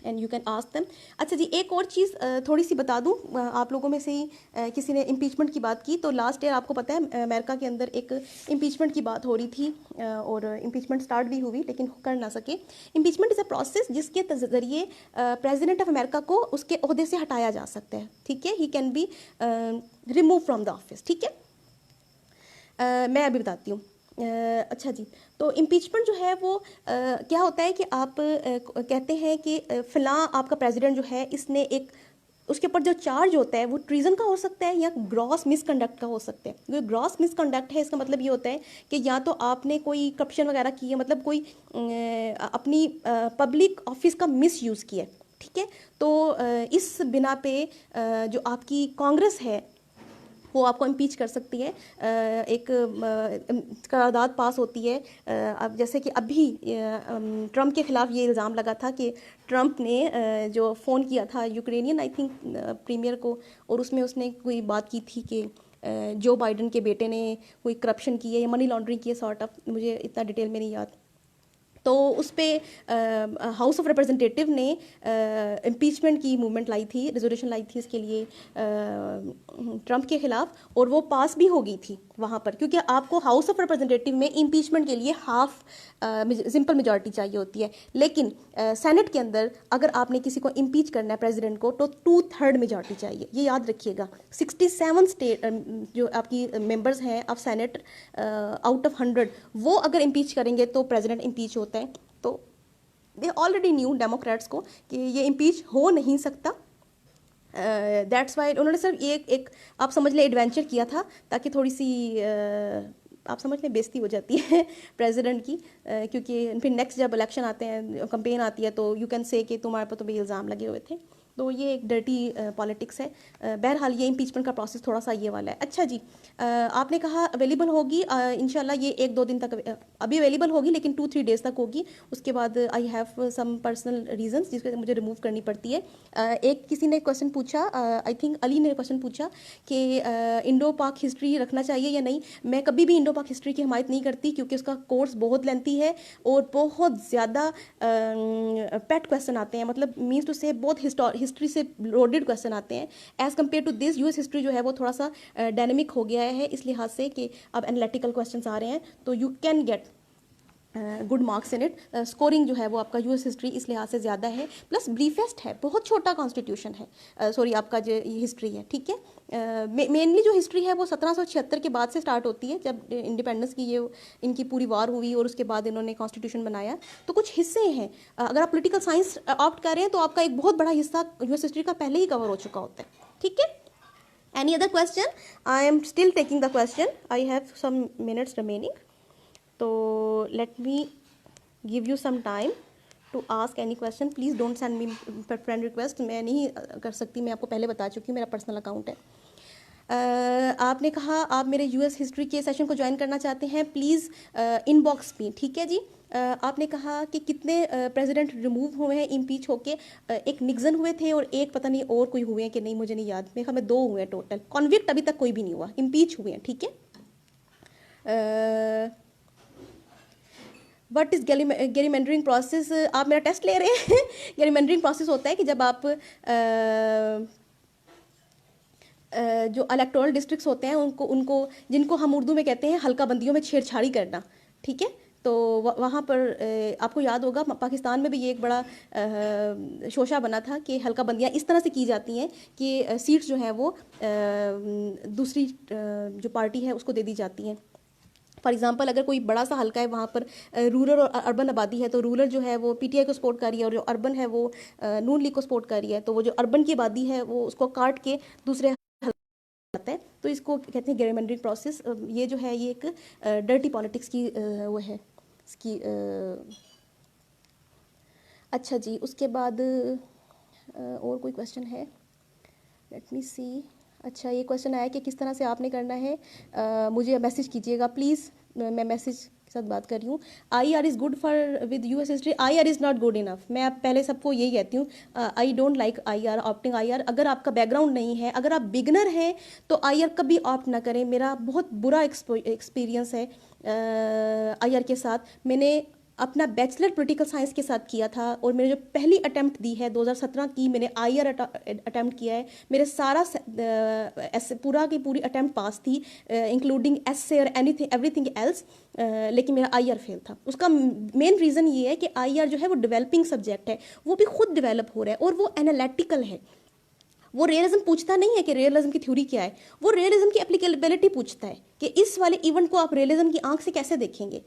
and you can ask them. अच्छा जी, एक और चीज़ थोड़ी सी बता दूं, आप लोगों में से ही किसी ने इम्पीचमेंट की बात की, तो लास्ट ईयर आपको पता है अमेरिका के अंदर एक इम्पीचमेंट की बात हो रही थी, और इम्पीचमेंट स्टार्ट भी हुई लेकिन कर ना सके। इम्पीचमेंट इज़ अ प्रोसेस जिसके ज़रिए प्रेसिडेंट ऑफ अमेरिका को उसके ओहदे से हटाया जा सकता है, ठीक है। He can be remove from the office, ठीक है। मैं अभी बताती हूँ। अच्छा जी, तो इम्पीचमेंट जो है वो क्या होता है कि आप कहते हैं कि फ़लाँ आपका प्रेसिडेंट जो है, इसने एक, उसके ऊपर जो चार्ज होता है वो ट्रीजन का हो सकता है या ग्रॉस मिसकंडक्ट का हो सकता है। जो ग्रॉस मिसकंडक्ट है, इसका मतलब ये होता है कि या तो आपने कोई करप्शन वगैरह की है, मतलब कोई अपनी पब्लिक ऑफिस का मिस यूज़ किया है, ठीक है। तो इस बिना पे जो आपकी कांग्रेस है वो आपको इम्पीच कर सकती है। एक करारदाद पास होती है। अब जैसे कि अभी ट्रंप के खिलाफ ये इल्ज़ाम लगा था कि ट्रंप ने जो फ़ोन किया था यूक्रेनियन आई थिंक प्रीमियर को, और उसमें उसने कोई बात की थी कि जो बाइडन के बेटे ने कोई करप्शन की है या मनी लॉन्ड्रिंग की है, सॉर्ट ऑफ, मुझे इतना डिटेल में नहीं याद। तो उस पर हाउस ऑफ रिप्रेजेंटेटिव ने इम्पीचमेंट की मूवमेंट लाई थी, रेजोल्यूशन लाई थी इसके लिए ट्रंप के खिलाफ, और वो पास भी हो गई थी वहाँ पर, क्योंकि आपको हाउस ऑफ रिप्रेजेंटेटिव में इम्पीचमेंट के लिए हाफ सिंपल मेजॉरिटी चाहिए होती है। लेकिन सेनेट के अंदर अगर आपने किसी को इम्पीच करना है प्रेसिडेंट को, तो 2/3 मेजॉरिटी चाहिए, ये याद रखिएगा। 67 स्टेट जो आपकी मेंबर्स हैं ऑफ सेनेट आउट ऑफ 100, वो अगर इम्पीच करेंगे तो प्रेसिडेंट इम्पीच होता है। तो दे ऑलरेडी न्यू डेमोक्रेट्स को कि ये इम्पीच हो नहीं सकता। दैट्स वाई उन्होंने सिर्फ ये एक आप समझ लें एडवेंचर किया था ताकि थोड़ी सी आप समझ लें बेइज्जती हो जाती है प्रेसिडेंट की, क्योंकि फिर नेक्स्ट जब इलेक्शन आते हैं, कंपेन आती है, तो यू कैन से कि तुम्हारे पर तो भी इल्ज़ाम लगे हुए थे। तो ये एक डर्टी पॉलिटिक्स है। बहरहाल ये इम्पीचमेंट का प्रोसेस थोड़ा सा ये वाला है। अच्छा जी, आपने कहा अवेलेबल होगी इंशाल्लाह ये 1-2 दिन तक अभी अवेलेबल होगी, लेकिन 2-3 डेज़ तक होगी। उसके बाद I have some personal reasons जिसको मुझे रिमूव करनी पड़ती है। एक किसी ने क्वेश्चन पूछा, आई थिंक अली ने क्वेश्चन पूछा कि इंडो पाक हिस्ट्री रखना चाहिए या नहीं। मैं कभी भी इंडो पाक हिस्ट्री की हमायत नहीं करती, क्योंकि उसका कोर्स बहुत लेंथी है और बहुत ज़्यादा पेट क्वेश्चन आते हैं, मतलब मीन्स टू से बहुत हिस्ट्री से लोडेड क्वेश्चन आते हैं। As compare to this US history जो है वो थोड़ा सा डायनेमिक हो गया है, इस लिहाज से कि अब एनालिटिकल क्वेश्चन आ रहे हैं, तो you can get good marks in it. Scoring जो है वो आपका यूएस हिस्ट्री इस लिहाज से ज़्यादा है, प्लस ब्रीफेस्ट है, बहुत छोटा कॉन्स्टिट्यूशन है, सॉरी आपका जो हिस्ट्री है, ठीक है। मेनली जो हिस्ट्री है वो 1776 के बाद से स्टार्ट होती है, जब इंडिपेंडेंस की ये इनकी पूरी वार हुई और उसके बाद इन्होंने कॉन्स्टिट्यूशन बनाया। तो कुछ हिस्से हैं, अगर आप पॉलिटिकल साइंस ऑप्ट कर रहे हैं तो आपका एक बहुत बड़ा हिस्सा यूएस हिस्ट्री का पहले ही कवर हो चुका होता है, ठीक है। Any other question? I am still taking the question. I have some minutes remaining. So let me give you some time to ask any question. Please don't send me friend request. मैं नहीं कर सकती, मैं आपको पहले बता चुकी हूँ, मेरा पर्सनल अकाउंट है। आपने कहा आप मेरे यूएस हिस्ट्री के सेशन को ज्वाइन करना चाहते हैं, प्लीज़ इनबॉक्स में, ठीक है जी। आपने कहा कि कितने प्रेसिडेंट रिमूव हुए हैं इम्पीच होके। एक निक्सन हुए थे और एक पता नहीं और कोई हुए हैं कि नहीं, मुझे नहीं याद, मेरे ख्याल में 2 हुए हैं टोटल। कॉन्विक्ट अभी तक कोई भी नहीं हुआ, इम्पीच हुए हैं, ठीक है। What is gerrymandering process? आप मेरा टेस्ट ले रहे हैं गेरीमेंडरिंग प्रोसेस होता है कि जब आप जो इलेक्टोरल डिस्ट्रिक्ट्स होते हैं उनको जिनको हम उर्दू में कहते हैं हल्का बंदियों में छेड़छाड़ी करना, ठीक है। तो वहाँ पर आपको याद होगा पाकिस्तान में भी ये एक बड़ा शोशा बना था कि हल्का बंदियाँ इस तरह से की जाती हैं कि सीट्स जो हैं वो दूसरी जो पार्टी है उसको दे दी जाती हैं। फॉर एग्जांपल अगर कोई बड़ा सा हल्का है, वहाँ पर रूरल और अर्बन आबादी है, तो रूरल जो है वो पीटीआई को सपोर्ट कर रही है और जो अर्बन है वो नून लीग को सपोर्ट कर रही है, तो वो जो अर्बन की आबादी है वो उसको काट के दूसरे आता है, तो इसको कहते हैं गेरमेंडरिंग प्रोसेस। ये जो है ये एक डर्टी पॉलिटिक्स की वो है इसकी। अच्छा जी, उसके बाद और कोई क्वेश्चन है? लेट मी सी। अच्छा, ये क्वेश्चन आया कि किस तरह से आपने करना है, मुझे मैसेज कीजिएगा प्लीज़, मैं मैसेज के साथ बात कर रही हूँ। I R is good for with US history. I R is not good enough. मैं आप पहले सबको यही कहती हूँ, I don't like I R, opting I R. अगर आपका बैकग्राउंड नहीं है, अगर आप बिगनर हैं, तो आई आर कभी ऑप्ट ना करें। मेरा बहुत बुरा एक्सपीरियंस है आई आर के साथ। मैंने अपना बैचलर पॉलिटिकल साइंस के साथ किया था और मैंने जो पहली अटैम्प्ट दी है 2017 की, मैंने आईआर अटैम्प्ट किया है। मेरे सारा पूरा की पूरी अटैम्प्ट पास थी, इंक्लूडिंग एसए और एनीथिंग एवरीथिंग एल्स, लेकिन मेरा आईआर फेल था। उसका मेन रीज़न ये है कि आईआर जो है वो डेवलपिंग सब्जेक्ट है, वो भी खुद डेवलप हो रहा है और वो एनालिटिकल है। वो रियलिज्म पूछता नहीं है कि रियलिज्म की थ्योरी क्या है, वो रियलिज्म की एप्लीकेबिलिटी पूछता है कि इस वाले इवेंट को आप रियलिज्म की आंख से कैसे देखेंगे।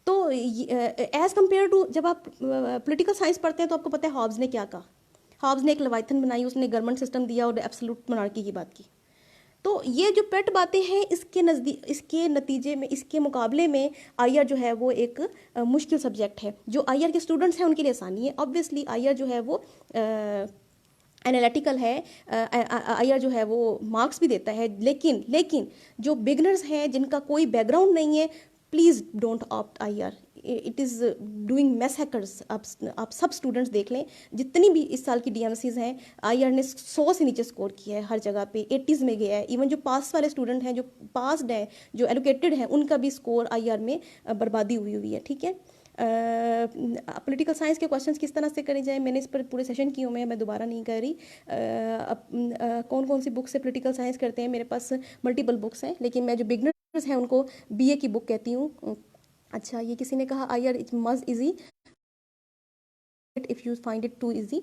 तो एज़ कम्पेयर टू जब आप पॉलिटिकल साइंस पढ़ते हैं तो आपको पता है हॉब्स ने क्या कहा। हॉब्स ने एक लेवाइथन बनाई, उसने गवर्नमेंट सिस्टम दिया और एब्सोल्यूट मोनार्की की बात की। तो ये जो पेट बातें हैं, इसके नतीजे में, इसके मुकाबले में आईआर जो है वो एक मुश्किल सब्जेक्ट है। जो आईआर के स्टूडेंट्स हैं उनके लिए आसानी है। ऑब्वियसली आईआर जो है वो एनालिटिकल है, आईआर जो है वो मार्क्स भी देता है, लेकिन जो बिगनर्स हैं जिनका कोई बैकग्राउंड नहीं है, please don't opt IR. It is doing mess hackers. आप सब स्टूडेंट्स देख लें, जितनी भी इस साल की डीएमसीज हैं, आईआर ने 100 से नीचे स्कोर किया है, हर जगह पे 80s में गया है। इवन जो पास वाले स्टूडेंट हैं, जो पास्ड हैं, जो एलोकेटेड हैं, उनका भी स्कोर आईआर में बर्बादी हुई है, ठीक है। पॉलिटिकल साइंस के क्वेश्चंस किस तरह से करे जाए, मैंने इस पर पूरे सेशन किए हुए हैं, मैं दोबारा नहीं कर रही। कौन कौन सी बुक से पॉलिटिकल साइंस करते हैं, मेरे पास मल्टीपल बुक्स हैं, लेकिन मैं जो बिगनर्स हैं उनको बीए की बुक कहती हूँ। अच्छा, ये किसी ने कहा I are it much easy if you find it too easy.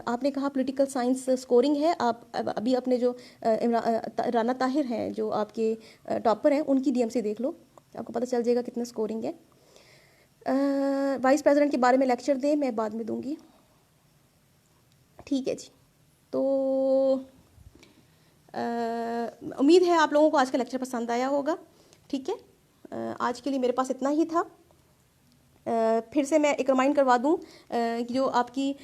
आपने कहा पॉलिटिकल साइंस स्कोरिंग है। आप अभी अपने जो राना ताहिर हैं जो आपके टॉपर हैं, उनकी डीएमसी देख लो, आपको पता चल जाएगा कितना स्कोरिंग है। वाइस प्रेसिडेंट के बारे में लेक्चर दें, मैं बाद में दूंगी। ठीक है जी। तो उम्मीद है आप लोगों को आज का लेक्चर पसंद आया होगा। ठीक है, आज के लिए मेरे पास इतना ही था। फिर से मैं एक रिमाइंड करवा दूं कि जो आपकी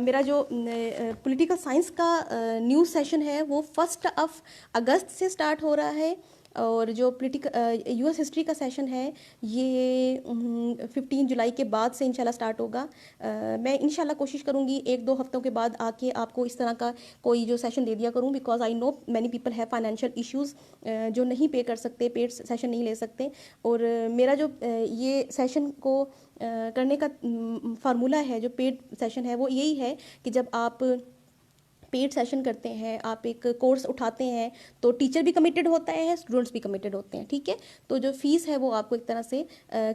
मेरा जो पॉलिटिकल साइंस का न्यूज़ सेशन है वो 1 अगस्त से स्टार्ट हो रहा है, और जो यूएस हिस्ट्री का सेशन है ये 15 जुलाई के बाद से इंशाल्लाह स्टार्ट होगा। मैं इंशाल्लाह कोशिश करूँगी 1-2 हफ्तों के बाद आके आपको इस तरह का कोई जो सेशन दे दिया करूँ, because I know many people है फाइनेंशियल इश्यूज़, जो नहीं पे कर सकते, पेड सेशन नहीं ले सकते। और मेरा जो ये सेशन को करने का फार्मूला है, जो पेड सेशन है वो यही है कि जब आप पेड सेशन करते हैं, आप एक कोर्स उठाते हैं, तो टीचर भी कमिटेड होता है, स्टूडेंट्स भी कमिटेड होते हैं। ठीक है, तो जो फीस है वो आपको एक तरह से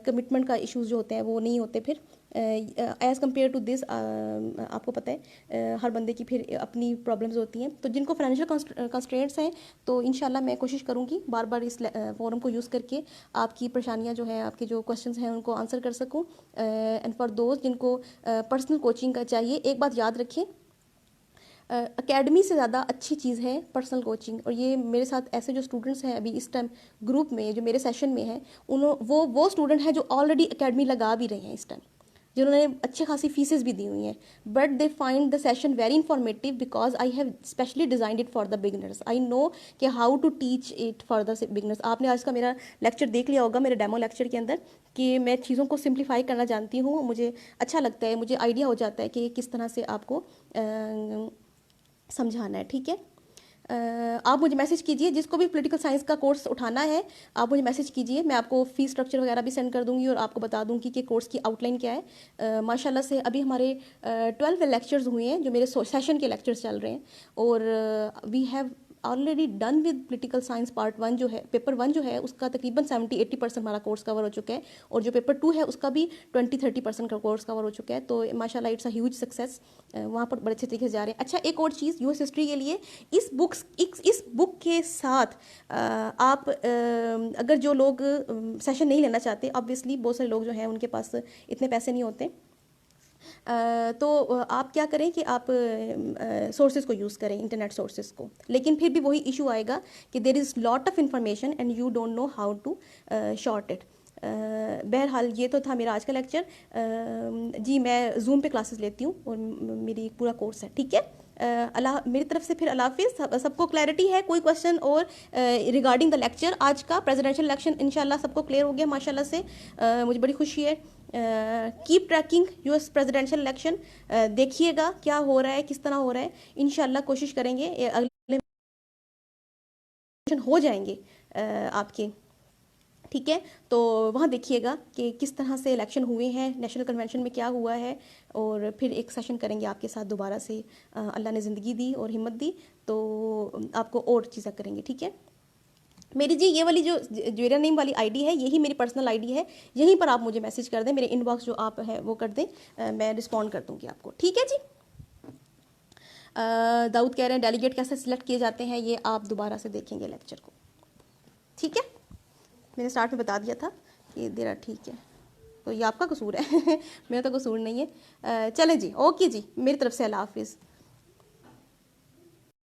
कमिटमेंट का इश्यूज जो होते हैं वो नहीं होते फिर एज़ कम्पेयर टू दिस। आपको पता है हर बंदे की फिर अपनी प्रॉब्लम्स होती हैं, तो जिनको फाइनेंशियल कंस्ट्रेंट्स हैं तो इंशाल्लाह मैं कोशिश करूँगी बार बार इस फोरम को यूज़ करके आपकी परेशानियाँ जो है, आपके जो क्वेश्चंस हैं उनको आंसर कर सकूँ। एंड फॉर दोस्त जिनको पर्सनल कोचिंग का चाहिए, एक बात याद रखें, एकेडमी से ज़्यादा अच्छी चीज़ है पर्सनल कोचिंग। और ये मेरे साथ ऐसे जो स्टूडेंट्स हैं अभी इस टाइम ग्रुप में जो मेरे सेशन में हैं, वो स्टूडेंट हैं जो ऑलरेडी एकेडमी लगा भी रहे हैं इस टाइम, जिन्होंने अच्छी खासी फीसेस भी दी हुई हैं, but they find the session very informative because I have specially designed it for the beginners. I know कि how to teach it for the beginners. आपने आज का मेरा लेक्चर देख लिया होगा, मेरे डेमो लेक्चर के अंदर, कि मैं चीज़ों को सिंप्लीफाई करना जानती हूँ। मुझे अच्छा लगता है, मुझे आइडिया हो जाता है कि किस तरह से आपको समझाना है। ठीक है, आप मुझे मैसेज कीजिए, जिसको भी पॉलिटिकल साइंस का कोर्स उठाना है आप मुझे मैसेज कीजिए, मैं आपको फीस स्ट्रक्चर वगैरह भी सेंड कर दूंगी और आपको बता दूंगी कि कोर्स की आउटलाइन क्या है। माशाल्लाह से अभी हमारे 12 लेक्चर्स हुए हैं जो मेरे सेशन के लेक्चर्स चल रहे हैं, और we have already done with political science part 1 जो है, पेपर 1 जो है उसका तकरीबन 70-80% हमारा कोर्स कवर हो चुका है, और जो पेपर 2 है उसका भी 20-30% का कोर्स कवर हो चुका है। तो माशाल्लाह इट्स अ ह्यूज सक्सेस, वहाँ पर बड़े अच्छे तरीके से जा रहे हैं। अच्छा, एक और चीज़ यूएस हिस्ट्री के लिए, इस बुक के साथ आप अगर जो लोग सेशन नहीं लेना चाहते, ऑब्वियसली बहुत सारे लोग जो हैं उनके पास इतने पैसे नहीं होते, तो आप क्या करें कि आप सोर्सेज को यूज़ करें, इंटरनेट सोर्सेज को, लेकिन फिर भी वही इशू आएगा कि there is lot of information and you don't know how to sort it. बहरहाल ये तो था मेरा आज का लेक्चर। जी मैं जूम पे क्लासेस लेती हूँ और मेरी एक पूरा कोर्स है। ठीक है, अल्लाह, मेरी तरफ से फिर अल्लाह हाफिज़। सबको क्लैरिटी है, कोई क्वेश्चन और रिगार्डिंग द लेक्चर आज का प्रेसिडेंशियल इलेक्शन इंशाल्लाह सबको क्लियर हो गया माशाल्लाह से, मुझे बड़ी खुशी है। Keep trekking US presidential election, देखिएगा क्या हो रहा है, किस तरह हो रहा है। इंशाल्लाह कोशिश करेंगे अगले हो जाएंगे आपके। ठीक है, तो वहाँ देखिएगा कि किस तरह से इलेक्शन हुए हैं, नेशनल कन्वेंशन में क्या हुआ है, और फिर एक सेशन करेंगे आपके साथ दोबारा से। अल्लाह ने ज़िंदगी दी और हिम्मत दी तो आपको और चीज़ें करेंगे। ठीक है, मेरी जी ये वाली जो ज्वेरा नेम वाली आईडी है, यही मेरी पर्सनल आईडी है, यहीं पर आप मुझे मैसेज कर दें, मेरे इनबॉक्स जो आप है वो कर दें, मैं रिस्पॉन्ड कर दूँगी आपको। ठीक है जी। दाऊद कह रहे हैं डेलीगेट कैसे सिलेक्ट किए जाते हैं, ये आप दोबारा से देखेंगे लेक्चर को। ठीक है, मैंने स्टार्ट में बता दिया था कि देरा। ठीक है, तो ये आपका कसूर है मेरा तो कसूर नहीं है। चलें जी, ओके जी, मेरी तरफ से अल्लाह हाफिज़।